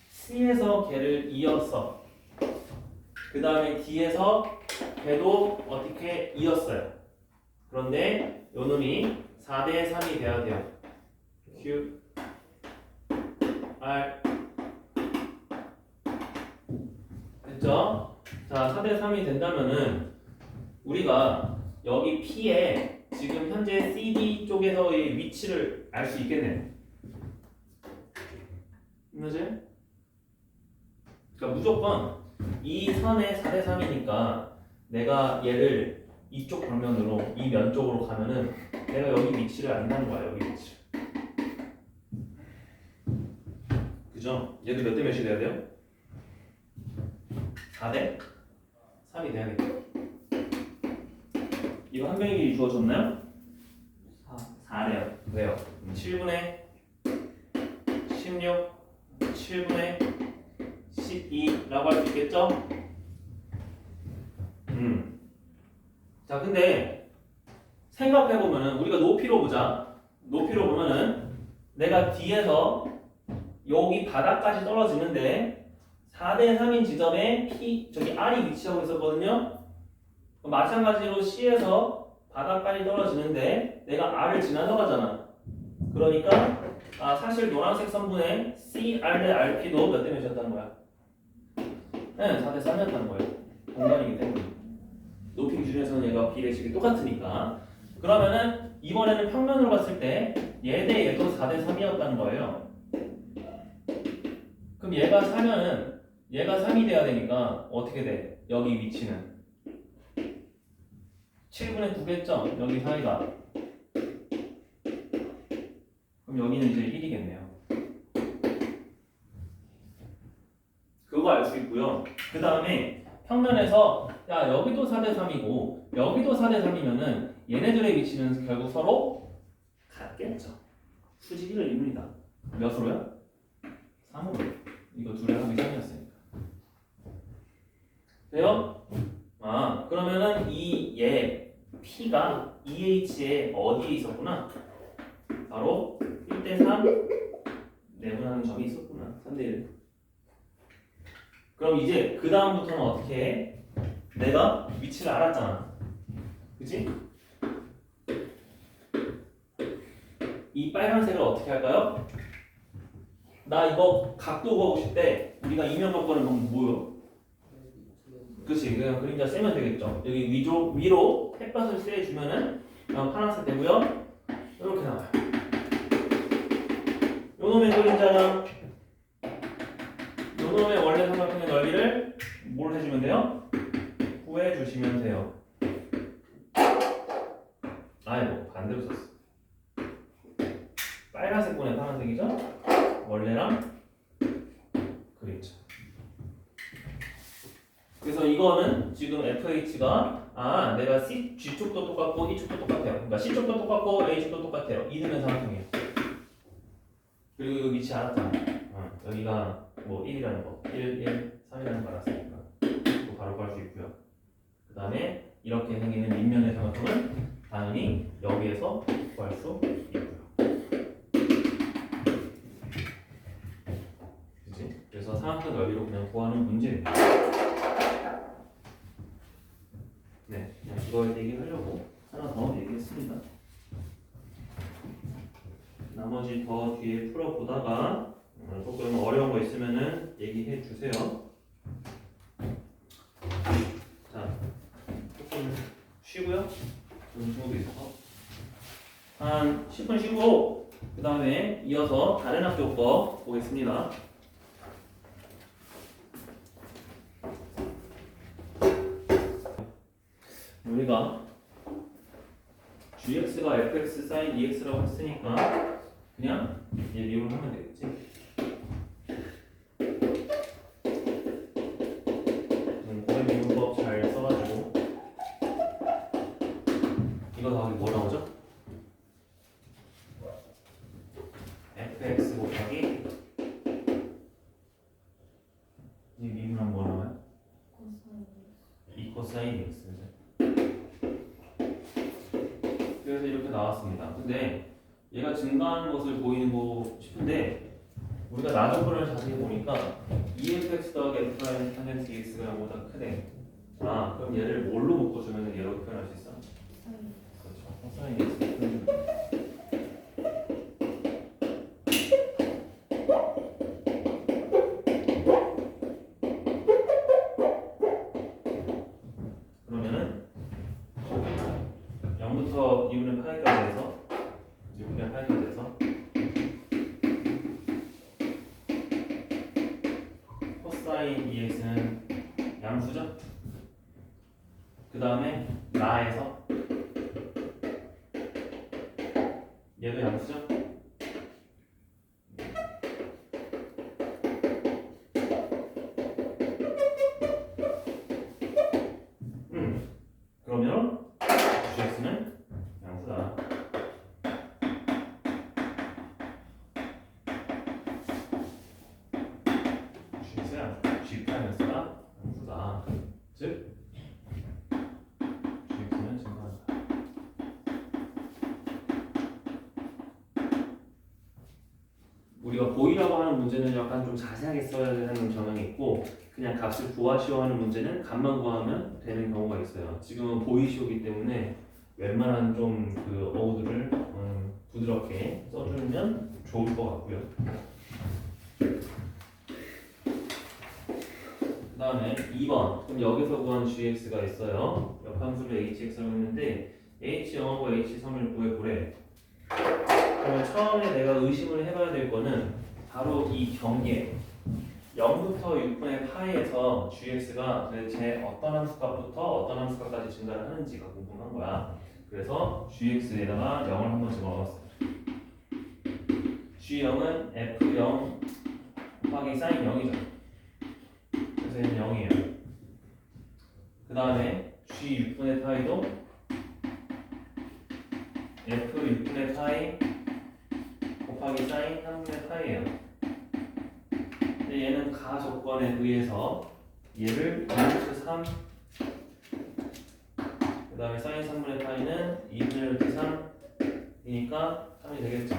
C에서 걔를 이었어. 그 다음에 D에서 걔도 어떻게 이었어요. 그런데 요 놈이 4대 3이 돼야 돼요. Q, R, 그죠? 자, 4대 3이 된다면은 우리가 여기 P에 지금 현재 CD 쪽에서의 위치를 알 수 있겠네. 맞지? 그러니까 무조건 이 선의 4대 3이니까 내가 얘를 이쪽 방면으로 이 면 쪽으로 가면은 내가 여기 위치를 안다는 거야. 여기 위치. 그죠? 얘도 몇 대 몇이 돼야 돼요? 4대 3이 돼야겠죠. 이거 한 명이 주어졌나요? 4래요. 왜요? 7분의 16, 7분의 12라고 할 수 있겠죠? 자, 근데 생각해보면은 우리가 높이로 보자. 높이로 보면은 내가 뒤에서 여기 바닥까지 떨어지는데 4대 3인 지점에 P, 저기 R이 위치하고 있었거든요. 마찬가지로 C에서 바닥까지 떨어지는데 내가 R을 지나서 가잖아. 그러니까 사실 노란색 선분의 C, R 대 RP도 몇 대 몇이었다는 거야? 네, 4대 3이었다는 거예요. 공간이기 때문에. 높이 기준에서는 얘가 비례식이 똑같으니까. 그러면은 이번에는 평면으로 봤을 때 얘 대 얘도 4대 3이었다는 거예요. 그럼 얘가 4면은 얘가 3이 돼야 되니까 어떻게 돼? 여기 위치는 7분의 9겠죠? 여기 사이가. 그럼 여기는 이제 1이겠네요. 그거 알 수 있고요. 그 다음에 평면에서 야 여기도 4대 3이고 여기도 4대 3이면은 얘네들의 위치는 결국 서로 같겠죠. 수직이를 이룹니다. 몇으로요? 3으로. 이거 둘의 합이 3이었으니까. 돼요? 그러면은 이 얘 P가 EH에 어디에 있었구나? 바로 1대 3 내분하는 점이 있었구나. 3대 1. 그럼 이제 그 다음부터는 어떻게 해? 내가 위치를 알았잖아. 그치? 이 빨간색을 어떻게 할까요? 나 이거 각도 구하고 싶을 때 우리가 이면 조건을 보면 뭐요? 그치? 그냥 그림자 세면 되겠죠. 여기 위로 햇볕을 쐬주면은 파란색 되고요. 이렇게 나와요. 요놈의 그림자랑 요놈의 원래 삼각형의 넓이를 뭘 해주면 돼요? 구해주시면 돼요. 아이고 반대로 썼어. 빨간색 분의 파란색이죠? 원래랑 그림자. 그래서 이거는 지금 FH가 내가 G쪽도 똑같고 E쪽도 똑같아요. 그러니까 C쪽도 똑같고 A쪽도 똑같아요. 이등변 삼각형이에요. 그리고 이거 위치 알았잖아. 여기가 뭐 1이라는 거, 1, 1, 3이라는 거 알았으니까 이거 바로 구할 수 있고요. 그 다음에 이렇게 생기는 밑면의 삼각형은 당연히 여기에서 구할 수 있고요. 그치? 그래서 삼각형 넓이로 그냥 구하는 문제입니다. 네, 그냥 이걸 얘기하려고 하나 더 얘기했습니다. 나머지 더 뒤에 풀어보다가 조금 어려운 거 있으면은 얘기해 주세요. 자, 조금 쉬고요. 좋은 친구도 있어서 한 10분 쉬고 그 다음에 이어서 다른 학교 거 보겠습니다. 우리가 gx가 fx sin ex라고 했으니까 그냥 얘 미분을 하면 되겠지. 고의 미분법 잘 써가지고 이거 더하기 뭐 나오죠? fx 곱하기 이 미분하면 뭐 나와요? 2 코사인 x. 그래서 이렇게 나왔습니다. 근데 얘가 증가하는 것을 보이는 거 싶은데 우리가 나정분을 자세히 보니까 EFX 더하기 F' 탄젠트 EX가 보다 크네. 그럼 얘를 뭘로 묶어주면 얘로 표현할 수 있어? 그렇죠. 코사인 EX. 파이 EX는 양수죠? 그 다음에 나에서 얘도 양수죠? 그러면 GX는 양수다. GX야 G 프라이머스가 양수다. 즉 GX는 증가한다. 우리가 보이라고 하는 문제는 약간 좀 자세하게 써야 되는 경향이 있고 그냥 값을 구하시오 하는 문제는 값만 구하면 되는 경우가 있어요. 지금은 보이시오기 때문에 웬만한 좀 그 어우들을 부드럽게 써주면 좋을 것 같고요. 그 다음에 2번. 그럼 여기서 구한 gx가 있어요. 역함수를 hx라고 했는데 h0하고 h3을 구해보래. 그러면 처음에 내가 의심을 해봐야 될 거는 바로 이 경계 0부터 6분의 파이에서 gx가 도대체 어떤 함수값부터 어떤 함수값까지 증가를 하는지가 궁금한 거야. 그래서 gx에다가 0을 한번 집어넣었어. g0은 f0 곱하기 sin 0이죠. 그래서 얘는 0이에요. 그 다음에 g 6분의 파이도 f 6분의 파이 곱하기 sin 3분의 파이예요. 근데 얘는 가 조건에 의해서 얘를 2루트 3 그 다음에 sin 3분의 파이는 2분의 루트 3이니까 3이 되겠죠.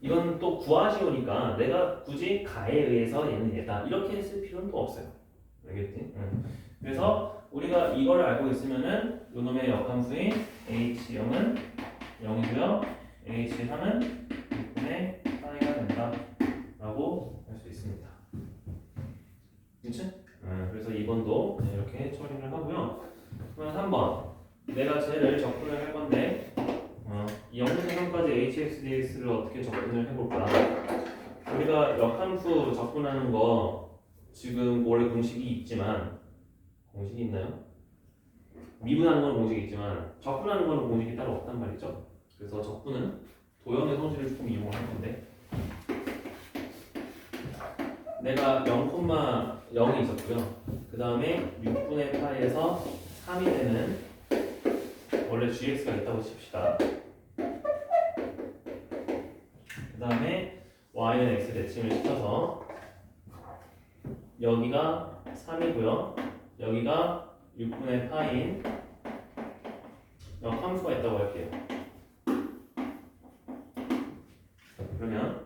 이건 또 구하시오니까 내가 굳이 가에 의해서 얘는 얘다 이렇게 쓸 필요는 또 없어요. 알겠지? 그래서 우리가 이걸 알고 있으면은 요놈의 역함수인 h0은 0이고요 h3은 6분의 파이가 된다 라고 할 수 있습니다. 그치? 그래서 2번도 이렇게 처리를 하고요. 그러면 3번 내가 쟤를 접근을 할 건데 이 0부터3까지 hx dx를 어떻게 접근을 해볼까? 우리가 역함수 접근하는 거 지금 원래 공식이 있지만 공식이 있나요? 미분하는 건 공식이 있지만 접근하는 건 공식이 따로 없단 말이죠. 그래서 접근은 도형의 성질을 조금 이용할 건데 내가 0,0이 있었고요. 그 다음에 6분의 파이에서 3이 되는 원래 gx가 있다고 칩시다. 그 다음에 y는 x 대칭을 시켜서 여기가 3이고요. 여기가 6분의 파인 함수가 있다고 할게요. 그러면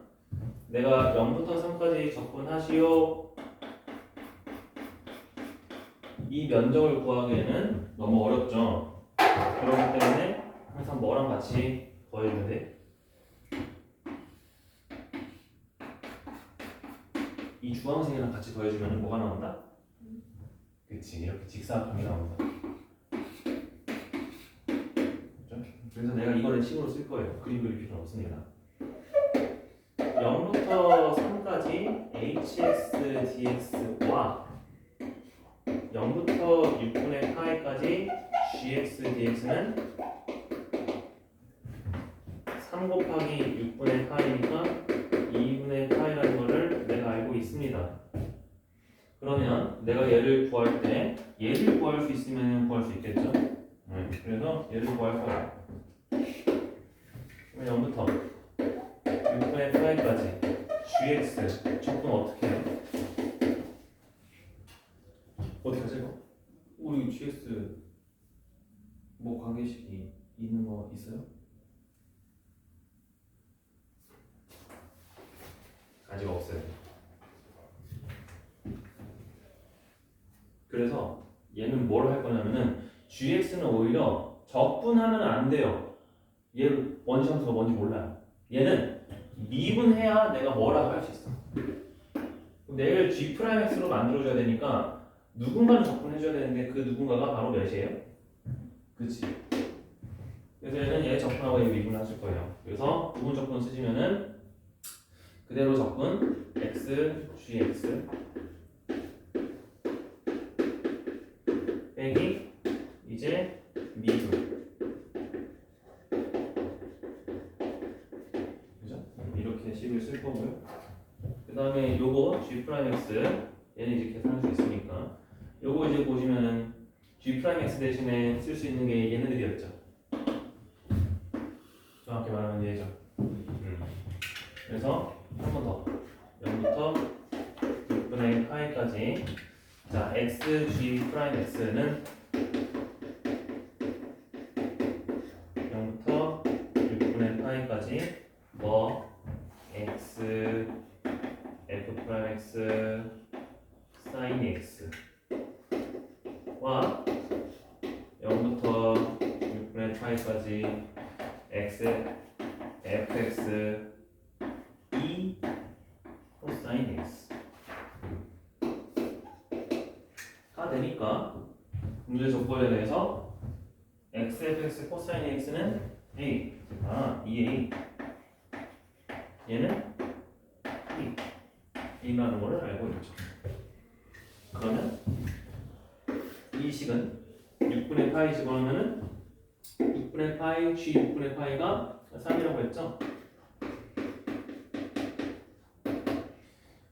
내가 0부터 3까지 접근하시오. 이 면적을 구하기에는 너무 어렵죠. 그렇기 때문에 항상 뭐랑 같이 더해주면 돼? 이 주황색이랑 같이 더해주면 뭐가 나온다? 그치, 이렇게 직사각형이 나온다. 그렇죠? 그래서 내가 이거를 식으로 쓸 거예요. 그림 그릴 필요는 없습니다. 0부터 3까지 hx dx와 0부터 6분의 파이까지 gx dx는 3 곱하기 6분의 파이니까 2분의 파이라는 거를 내가 알고 있습니다. 그러면 내가 얘를 구할 때 얘를 구할 수 있으면 구할 수 있겠죠? 그래서 얘를 구할 거야. 그러면 0부터 6분의 파이까지 gx 접근 어떻게 해요? 어떻게 하죠? 우리 gx 뭐 관계식이 있는 거 있어요? 아직 없어요. 그래서 얘는 뭘 할 거냐면은 gx는 오히려 적분하면 안 돼요. 얘 원시 함수가 뭔지 몰라요. 얘는 미분해야 내가 뭐라고 할 수 있어. 내를 g'x로 만들어줘야 되니까 누군가는 적분해줘야 되는데 그 누군가가 바로 몇이에요? 그치? 그래서 얘는 얘 적분하고 얘 미분하실 거예요. 그래서 부분 적분 쓰시면은 그대로 적분 x, gx 빼기 이제 미분. 그죠? 이렇게 식을 쓸 거고요. 그 다음에 요거 g'x 얘는 이제 계산할 수 있으니까 요거 이제 보시면은 g'x 대신에 쓸 수 있는 게 얘네들이었죠. 정확히 말하면 얘죠. 그래서 한 번 더 0부터 6분의 파이까지. 자, x, g 프라임 x는 0부터 6분의 파이까지 뭐 x, f 프라임 x, sin x 와 0부터 6분의 파이까지 x, fx, e 코사인 x 가 되니까 문제 조건에 대해서 x, fx, 코사인 x는 a, 2a 얘는 E라는 거를 알고 있죠. 그러면 이 식은 6분의 파이 집어넣으면은 6분의 파이, g 6분의 파이가 3이라고 했죠?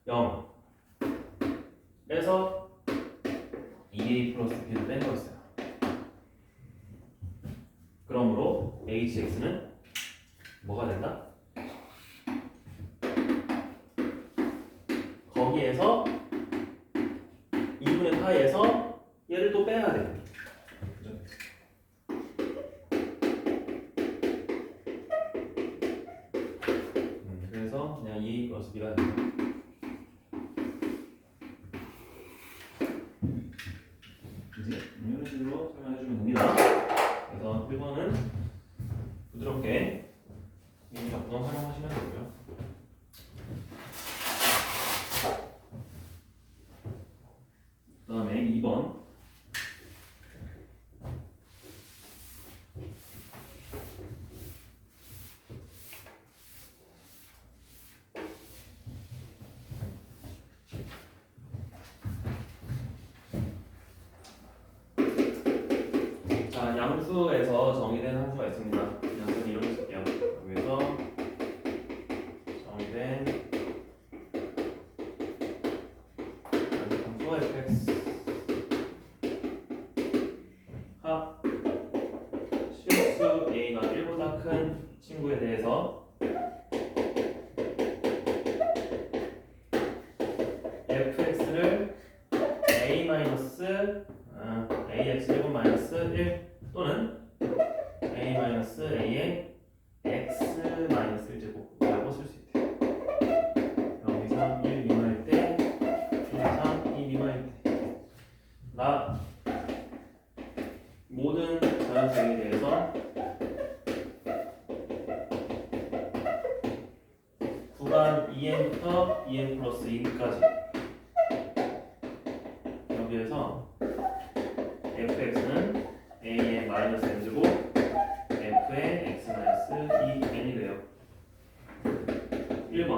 0 그래서 2a 플러스 b를 뺀 거였어요. 그러므로 hx는 뭐가 된다? 거기에서 2분의 파이에서 얘를 또 빼야 돼. 그죠? 그래서 그냥 2a 플러스 b가 됩니다. 이제 이런 식으로 설명해 주면 됩니다. 그래서 1번은 부드럽게 이 적분 활용하시면 되고요. 그 다음에 2번 자, 양수에서 정의된 함수가 있습니다. 양수는 이렇게 쓸게요. 여기서 정의된 함수가 fx 합 실수 a가 1보다 큰 친구에 대해서 fx를 a ax 제곱 마이너스 1 또는 a-a의 x 마이너스 1제곱이라고 쓸 수 있대요. 0 이상 1 미만일 때, 1 이상 2 미만일 때. 나 모든 자연수에 대해서 구간 2n부터 2n 플러스 2까지 여기에서 fx는 a의 마이너스 n제곱 f의 x 마이너스 2n이래요. 1번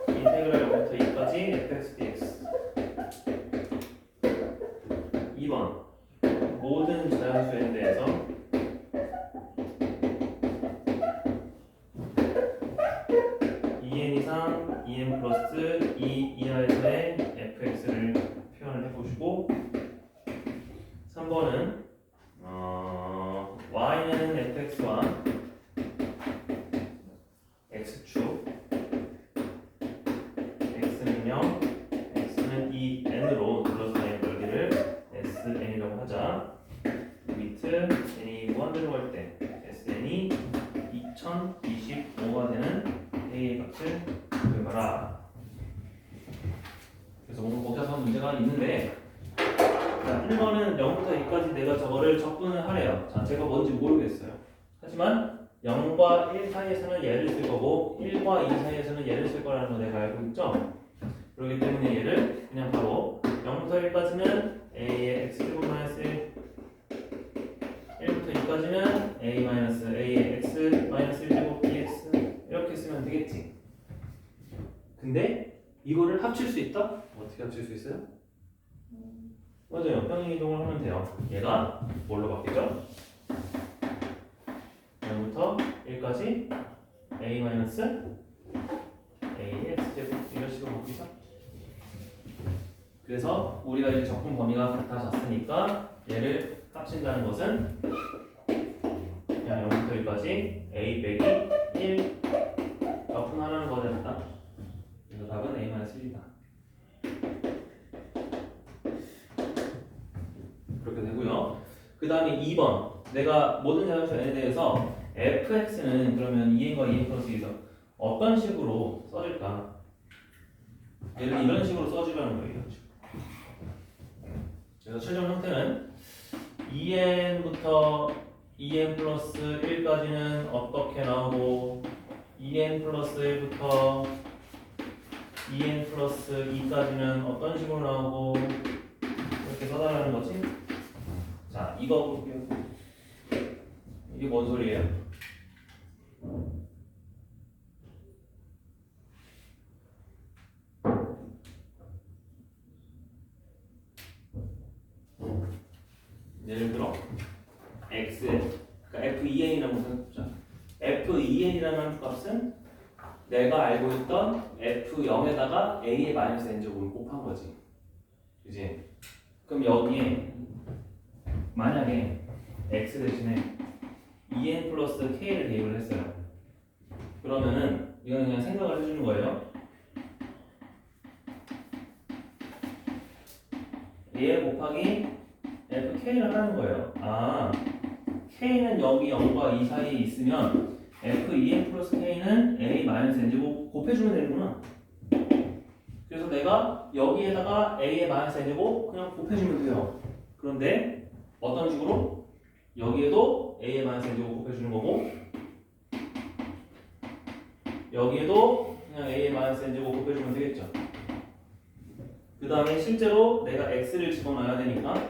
인테그랄 0부터 2까지 fx dx. 2번 모든 자연수에 대해서 이상 2n 플러스 2 이하에서의 fx를 표현을 해보시고 3번은 y는 fx와 x축 x는 0, x는 2n으로 둘러싸인 넓이를 sn이라고 하자. 위트 n이 무한대로 갈 때 sn이 2025가 되는 a의 값을 구해봐라. 그래서 오늘 복잡한 문제가 있는데, 자, 1번은 0부터 2까지 내가 저거를 적분을 하래요. 자, 제가 뭔지 모르겠어요. 하지만 0과 1 사이에서는 얘를 쓸 거고 1과 2 사이에서는 얘를 쓸 거라는 거 내가 알고 있죠? 그렇기 때문에 얘를 그냥 바로 0부터 1까지는 a의 x제곱 마이너스 1 1부터 2까지는 a 마이너스 a의 x 마이너스 1제곱 dx 이렇게 쓰면 되겠지. 합칠 수 있다? 어떻게 합칠 수 있어요? 맞아요. 평행 이동을 하면 돼요. 얘가 뭘로 바뀌죠? 0부터 1까지 a 마이너스 a의 x제곱 이런 식으로 바뀌죠. 그래서 우리가 이제 적분 범위가 같아졌으니까 얘를 합친다는 것은 그냥 0부터 1까지 a 빼기 1 적분하라는 거였다. 그래서 답은 a 마이너스 1이다. 그렇게 되고요. 그 다음에 2번 내가 모든 자연수 n에 대해서 fx는 그러면 2n과 2n 플러스 2에서 어떤 식으로 써질까? 얘를 이런 식으로 써주라는 거예요. 그래서 최종 형태는 2n부터 2n 플러스 1까지는 어떻게 나오고 2n 플러스 1부터 2n 플러스 2까지는 어떤 식으로 나오고 이렇게 써달라는 거지? 자, 이거 볼게요. 이게 뭔 소리예요? 예를 들어 x, 그러니까 f2n이라고 생각해보자. f2n이라는 함수값은 내가 알고 있던 f0에다가 a의 마이너스 n제곱을 곱한 거지. 그지? 그럼 여기에 만약에 x 대신에 2n 플러스 k를 대입을 했어요. 그러면은 이거는 그냥 생각을 해주는 거예요. 얘 곱하기 fk를 하는 거예요. 아, k는 여기 0과 2 사이에 있으면 f2n 플러스 k는 a 마이너스 n제곱 곱해주면 되는구나. 그래서 내가 여기에다가 a의 마이너스 n제곱 그냥 곱해주면 돼요. 그런데 어떤 식으로? 여기에도 a의 마이너스 n제곱 곱해주는 거고 여기에도 그냥 a의 마이너스 n제곱 곱해주면 되겠죠. 그 다음에 실제로 내가 x를 집어넣어야 되니까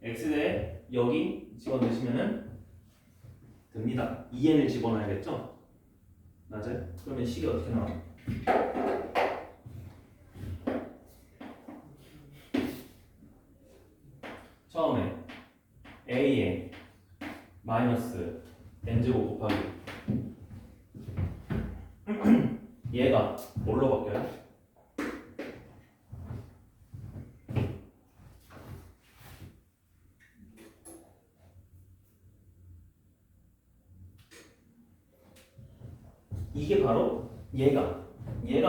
x대에 여기 집어넣으시면은 됩니다. 2n을 집어넣어야겠죠? 맞아요? 그러면 식이 어떻게 나와요? 처음에 a에 마이너스 n제곱 곱하기 얘가 뭘로 바뀌어요? 이게 바로 얘가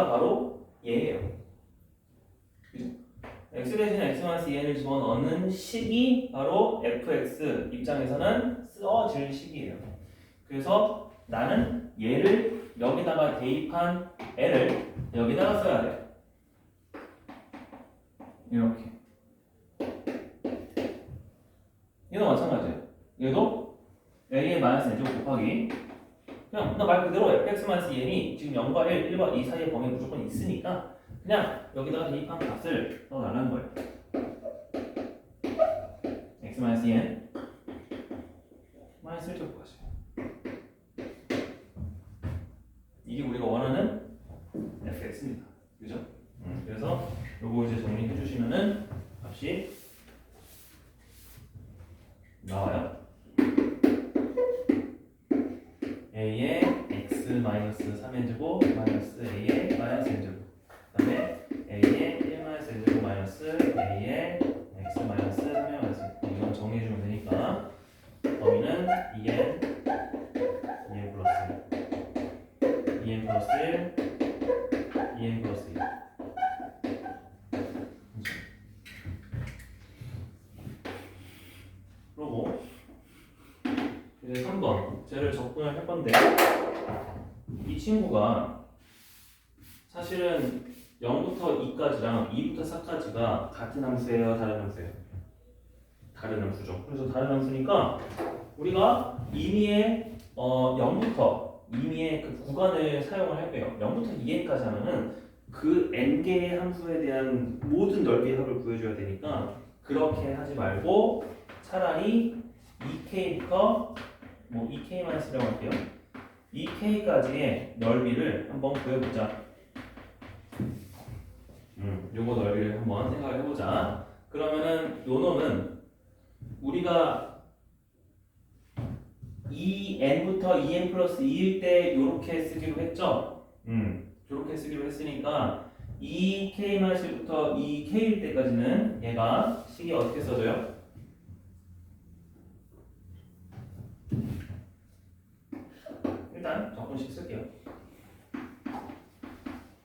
바로 얘예요. 그죠? x 대신 x 마이너스 2n을 집어넣는 식이 바로 fx 입장에서는 써질 식이에요. 그래서 나는 얘를 여기다가 대입한 l을 여기다가 써야 돼. 이렇게. 얘도 마찬가지예요. 얘도 a의 마이너스 n제곱 곱하기 그냥 나 말 그대로 fx-2n이 지금 0과 1, 1과 2 사이의 범위에 무조건 있으니까 그냥 여기다가 대입한 값을 넣어달라는 거예요. x-2n 마이너스 1제곱까지. 이게 우리가 원하는 fx입니다. 그죠? 그래서 요거 이제 정리해 주시면은 값이 나와요. a의 x-3n제곱 마이너스 a의 마이너스 n제곱 그 다음에 a의 1-n제곱 마이너스 a의 x-3의 마이너스 이건 정리해주면 되니까 범위는 2n, 2n 플러스 1 2n 플러스 1, 2n 플러스 1 그러고 이제 3번 쟤를 적분을 할 건데 이 친구가 사실은 0부터 2까지랑 2부터 4까지가 같은 함수예요? 다른 함수예요? 다른 함수죠. 그래서 다른 함수니까 우리가 임의의 0부터 임의의 그 구간을 사용을 할게요. 0부터 2n까지 하면은 그 n개의 함수에 대한 모든 넓이의 합을 구해줘야 되니까 그렇게 하지 말고 차라리 2k부터 뭐 2k-1이라고 할게요. 2k까지의 넓이를 한번 구해보자. 요거 넓이를 한번 생각을 해보자. 그러면은 요 놈은 우리가 2n부터 2n 플러스 2일 때 요렇게 쓰기로 했죠? 요렇게 쓰기로 했으니까 2k-1부터 2k일 때까지는 얘가 식이 어떻게 써져요? 일단 적분식 쓸게요.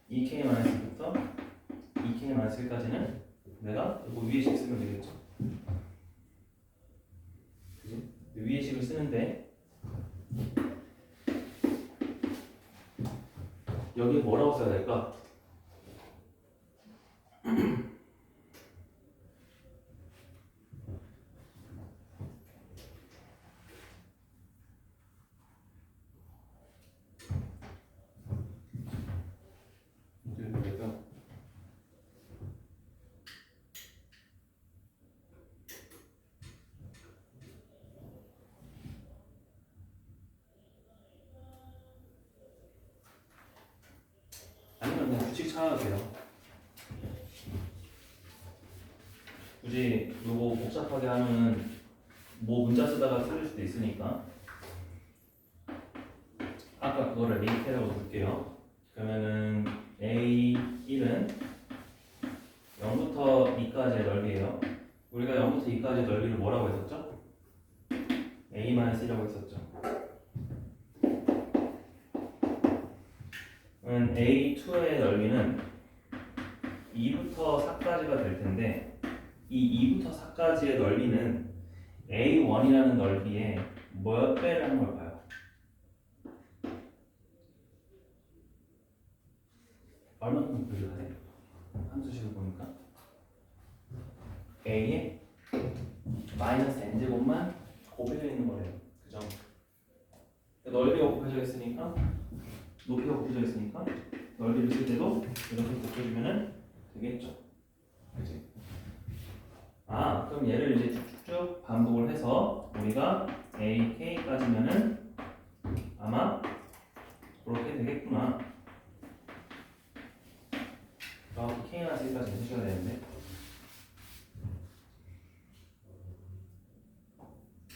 2k-1부터 2k-1까지는 내가 이거 위에 식 쓰면 되겠죠? 그지? 위에 식을 쓰는데 여기 뭐라고 써야 될까? 어떻게 해야 될까? 아니면 그냥 규칙 찾아도 돼요. 굳이 요거 복잡하게 하면 뭐 문자 쓰다가 틀릴 수도 있으니까 아까 그거를 리미트라고 볼게요. 그러면은 A1은 0부터 2까지의 넓이에요. 우리가 0부터 2까지의 넓이를 뭐라고 했었죠? A-1이라고 했었죠. 그러면 A2의 넓이는 2부터 4까지가 될 텐데 이 2부터 4까지의 넓이는 A1이라는 넓이에 몇 배를 하는 걸까요? 얼마큼 분류하네? 함수식을 보니까 A에 마이너스 n제곱만 곱해져 있는 거래요. 그죠? 넓이가 곱해져 있으니까 높이가 곱해져 있으니까 넓이를 쓸 때도 이렇게 곱해주면 되겠죠. 그치? 아, 그럼 얘를 이제 쭉쭉 반복을 해서 우리가 A, K까지면은 아마 그렇게 되겠구나. 그럼 K나 C까지 해주셔야 되는데.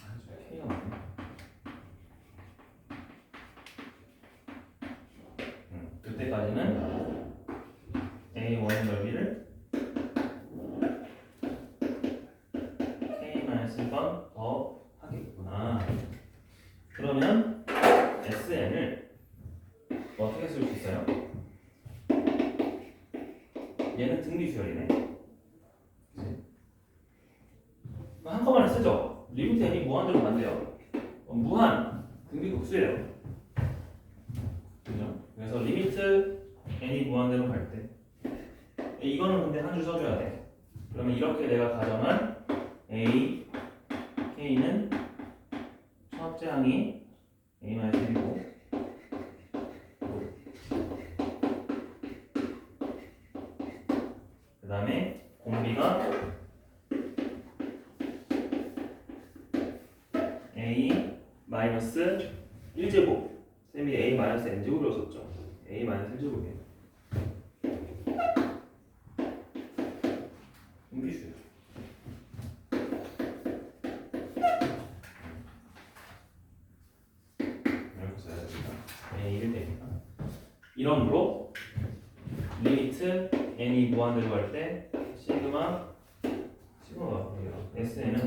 아, 저 K가 맞네. 그때까지는 A1의 넓이를 K-1번 더 하겠구나. 그러면 SN을 어떻게 쓸 수 있어요? 얘는 등비수열이네. 그치? 한꺼번에 쓰죠? 리미트 n이 무한대로 간대요. 무한 등비급수예요. 그죠? 그래서 리미트 n이 무한대로 갈 때 이거는 근데 한 줄 써줘야 돼. 그러면 이렇게 내가 가정한 A, K는 첫째 항이 A-1이고 그 다음에 공비가 A-1제곱 쌤이 A-n제곱이라고 썼죠. A-1제곱이에요. 공비수요. 이렇게 써야 됩니다. A1 되니까 이러므로 리미트 n이 무한대로 갈 때 시그마가 뭐예요? SN은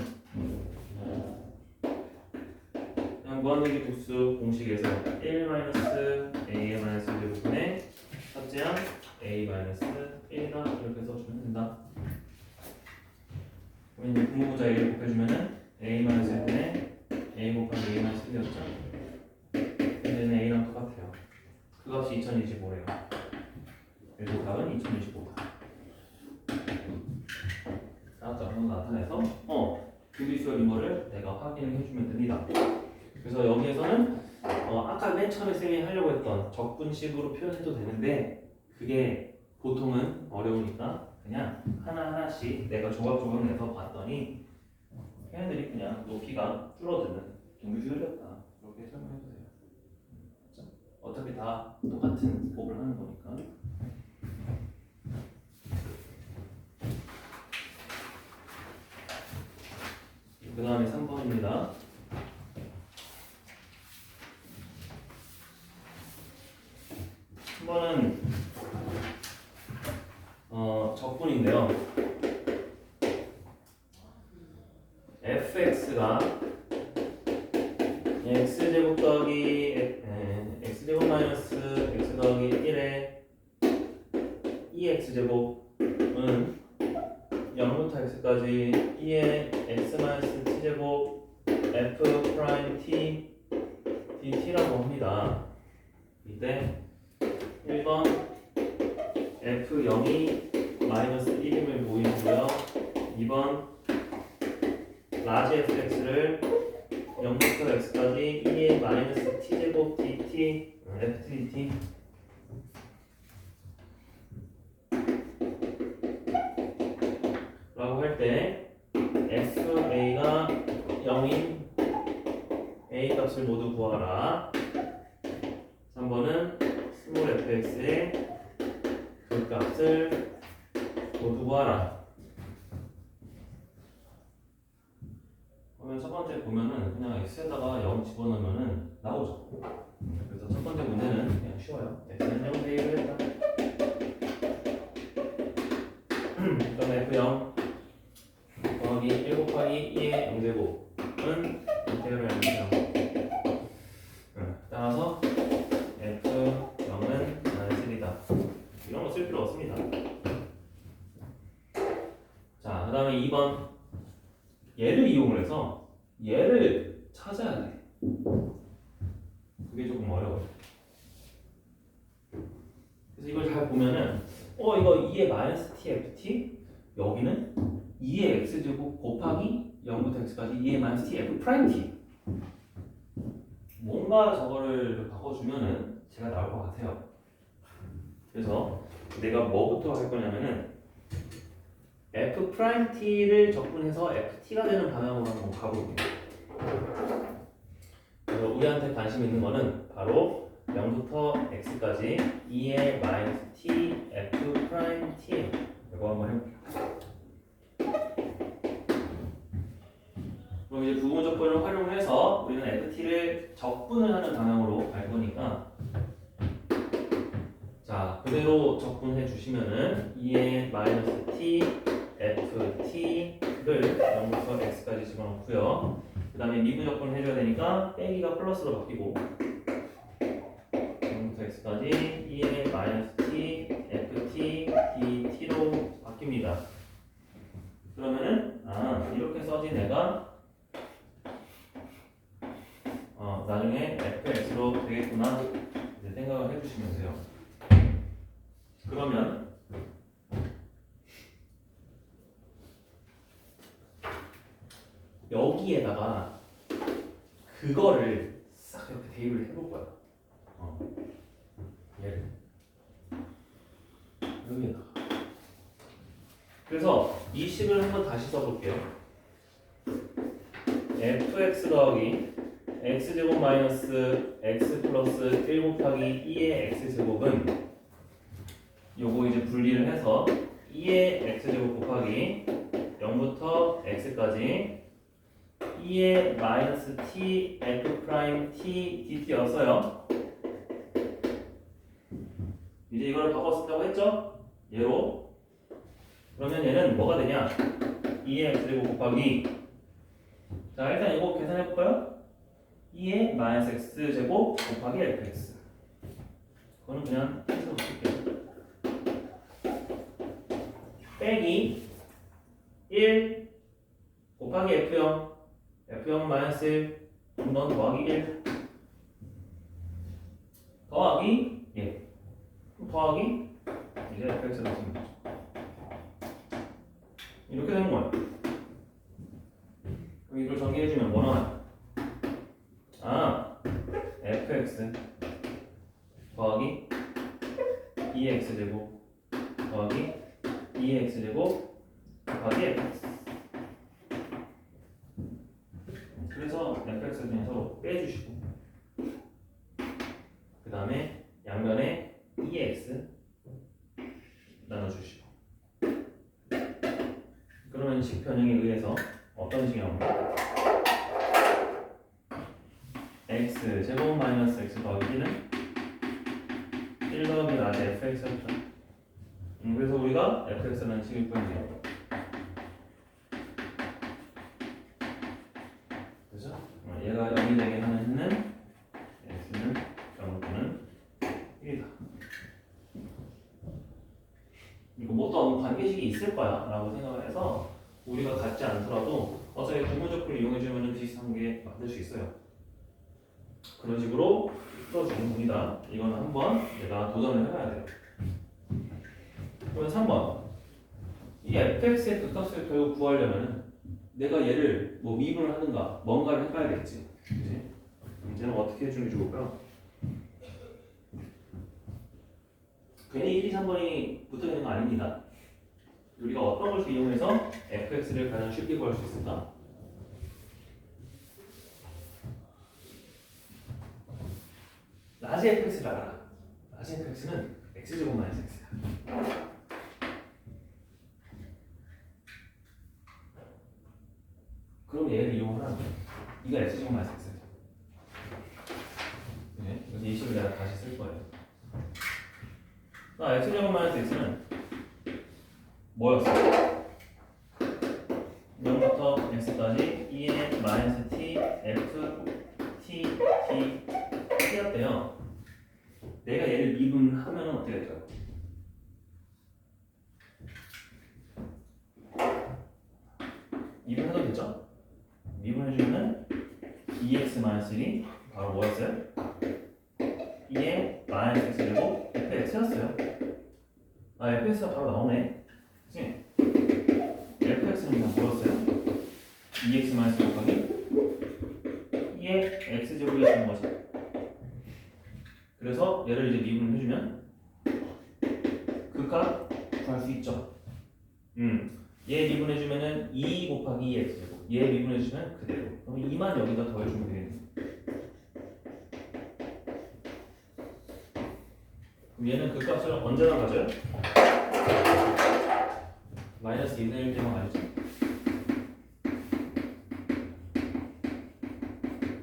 그냥 무한대기 도수 공식에서 1-A-1제곱분의 첫째 항 A-1이다 이렇게 써주면 된다. 그럼 이제 분모자 A를 곱해주면은 A-1분의 A 곱하기 A-1였죠? 얘는 A랑 똑같아요. 그 값이 2025래요. 그래서 답은 2025다. 나왔죠? 나타내서 등비수열인 거를 내가 확인을 해주면 됩니다. 그래서 여기에서는 아까 맨 처음에 쌤이 하려고 했던 적분식으로 표현해도 되는데 그게 보통은 어려우니까 그냥 하나하나씩 내가 조각조각 내서 봤더니 걔네들이 그냥 높이가 줄어드는 등비수열이었다. 그렇게 설명해도 돼요. 그렇죠? 어차피 다 똑같은 곱을 하는 거니까. 그 다음에 3번입니다. 3번은 적분인데요. fx가 x제곱 더하기 x제곱 마이너스 x 더하기 1의 2x제곱은 0부터 x까지 2의 x 마이너스 t제곱 f 프라임 t dt라고 합니다. 이때 1번 f0이 마이너스 1임을 보이고요. 2번 라지 fx를 0부터 x까지 2의 마이너스 t제곱 dt ft dt 라고 할 때 fa가 0인 a 값을 모두 구하라. 3번은 스몰 fx의 값을 모두 구하라. 그러면 첫 번째 보면은 그냥 x에다가 0 집어넣으면은 나오죠. 그래서 첫 번째 문제는 그냥 쉬워요. x는 0 대입을 했다. 그럼 f0 더하기 1 곱하기 2의 0제곱은 인테그럴 0이죠. 따라서 f0은 마이너스 1이다. 이런 거 쓸 필요 없습니다. 자, 그 다음에 2번 얘를 이용을 해서 얘를 찾아야 돼. 그게 조금 어려워요. 그래서 이걸 잘 보면은 이거 2의 마이너스 t ft 여기는 2의 x제곱 곱하기 0부터 x까지 2의 마이너스 t f 프라임 t 뭔가 저거를 바꿔주면은 제가 나올 것 같아요. 그래서 내가 뭐부터 할 거냐면은 f 프라임 t를 적분해서 ft가 되는 방향으로 한번 가볼게요. 그래서 우리한테 관심 있는 거는 바로 0부터 x까지 2의 마이너스 t f 프라임 t 이거 한번 해볼게요. 그럼 이제 부분 적분을 활용해서 우리는 ft를 적분을 하는 방향으로 갈 거니까 자, 그대로 적분해 주시면은 2의 마이너스 t ft를 0부터 x까지 집어넣고요. 그 다음에 미분 적분을 해줘야 되니까 빼기가 플러스로 바뀌고 0부터 x까지 2의 마이너스 t ft dt로 바뀝니다. 그러면은 이렇게 써진 애가 나중에 fx로 되겠구나 이제 생각을 해주시면 돼요. 그러면 여기에다가 그거를 싹 이렇게 대입을 해볼 거야. 얘를 여기에다가. 그래서 이 식을 한번 다시 써볼게요. fx 더하기 x제곱 마이너스 x 플러스 1 곱하기 2의 x제곱은 요거 이제 분리를 해서 2의 x제곱 곱하기 0부터 x까지 2의 마이너스 t f 프라임 t dt였어요. 이제 이걸 바꿨었다고 했죠? 얘로. 그러면 얘는 뭐가 되냐? 2의 x제곱 곱하기 자 일단 이거 계산해 볼까요? 2의 마이너스 x제곱 곱하기 fx 그거는 그냥 해서 볼게요. 빼기 1 곱하기 f0 f0 마이너스 1 넌 더하기 1 더하기 더하기 이제 fx가 됐습니다. 이렇게 되는 거예요. 그럼 이걸 정리해주면 뭐 나와요? fx 더하기 2x제곱 더하기 2x제곱 곱하기 fx 그래서 fx를 그냥 서로 빼주시고 그 다음에 양면에 2x 나눠주시고 그러면 식 변형에 의해서 어떤 식이 나옵니까? 더하기 1은 1 더하기 나제 fx였죠. 그래서 우리가 fx라는 식을 구해요. 그죠? 얘가 0이 되게 하는 해는 x는 0 또는 1이다. 이거 뭐 또 관계식이 있을 거야 라고 생각을 해서 우리가 갖지 않더라도 어차피 구문적분을 이용해주면 비슷한 게 만들 수 있어요. 그런 식으로 풀어주는 겁니다. 이거는 한번 내가 도전을 해봐야 돼요. 그러면 3번 이 fx의 극값을 결국 구하려면 내가 얘를 뭐 미분을 하든가 뭔가를 해봐야겠지. 그치? 문제는 어떻게 해주는 게 좋을까요? 괜히 1, 2, 3번이 붙어있는 거 아닙니다. 우리가 어떤 것을 이용해서 fx를 가장 쉽게 구할 수 있을까? 라지 fx를 알아라. 라지 fx는 x제곱 마이너스 x야. 그럼 얘를 이용하면 이가 x제곱 마이너스 x야. 네, 그래서 이 식을 내가 다시 쓸 거예요. x제곱 마이너스 x는 뭐였어? 0부터 x까지 2의 마이너스 t, f, t, t, t였대요. 내가 얘를 미분하면 어떻게 될까요? 미분해도 되죠? 미분해주면 2x-1이 바로 뭐였어요? 2의 마이너스 x제곱 fx였어요. fx가 바로 나오네. 그치? fx는 그냥 뭐였어요? 2x 곱하기 2의 x제곱이 되는 거죠. 그래서 얘를 이제 미분을 해주면 그 값 구할 수 있죠. 얘 미분해주면은 2 곱하기 2 x제곱. 얘 미분해주면 그대로. 그럼 2만 여기다 더해주면 되겠네. 그럼 얘는 그 값을 언제나 가져요? 마이너스 2분의 1 때만 가지죠.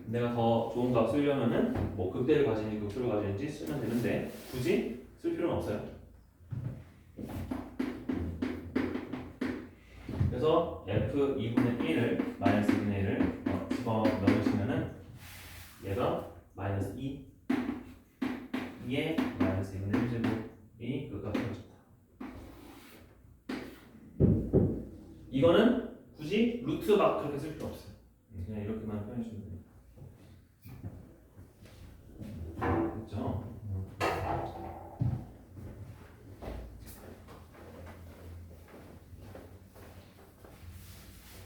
내가 더 좋은 값 쓰려면은 뭐 극대를 가지는지 극수를 가지는지 쓰면 되는데 굳이 쓸 필요는 없어요. 그래서 f 2분의 1을 마이너스 2분의 1을 집어 넣으시면은 얘가 마이너스 2의 마이너스 2분의 1제곱이 그 값을 가졌다. 이거는 굳이 루트 막 그렇게 쓸 필요 없어요. 그냥 이렇게만 표현해주면 돼요.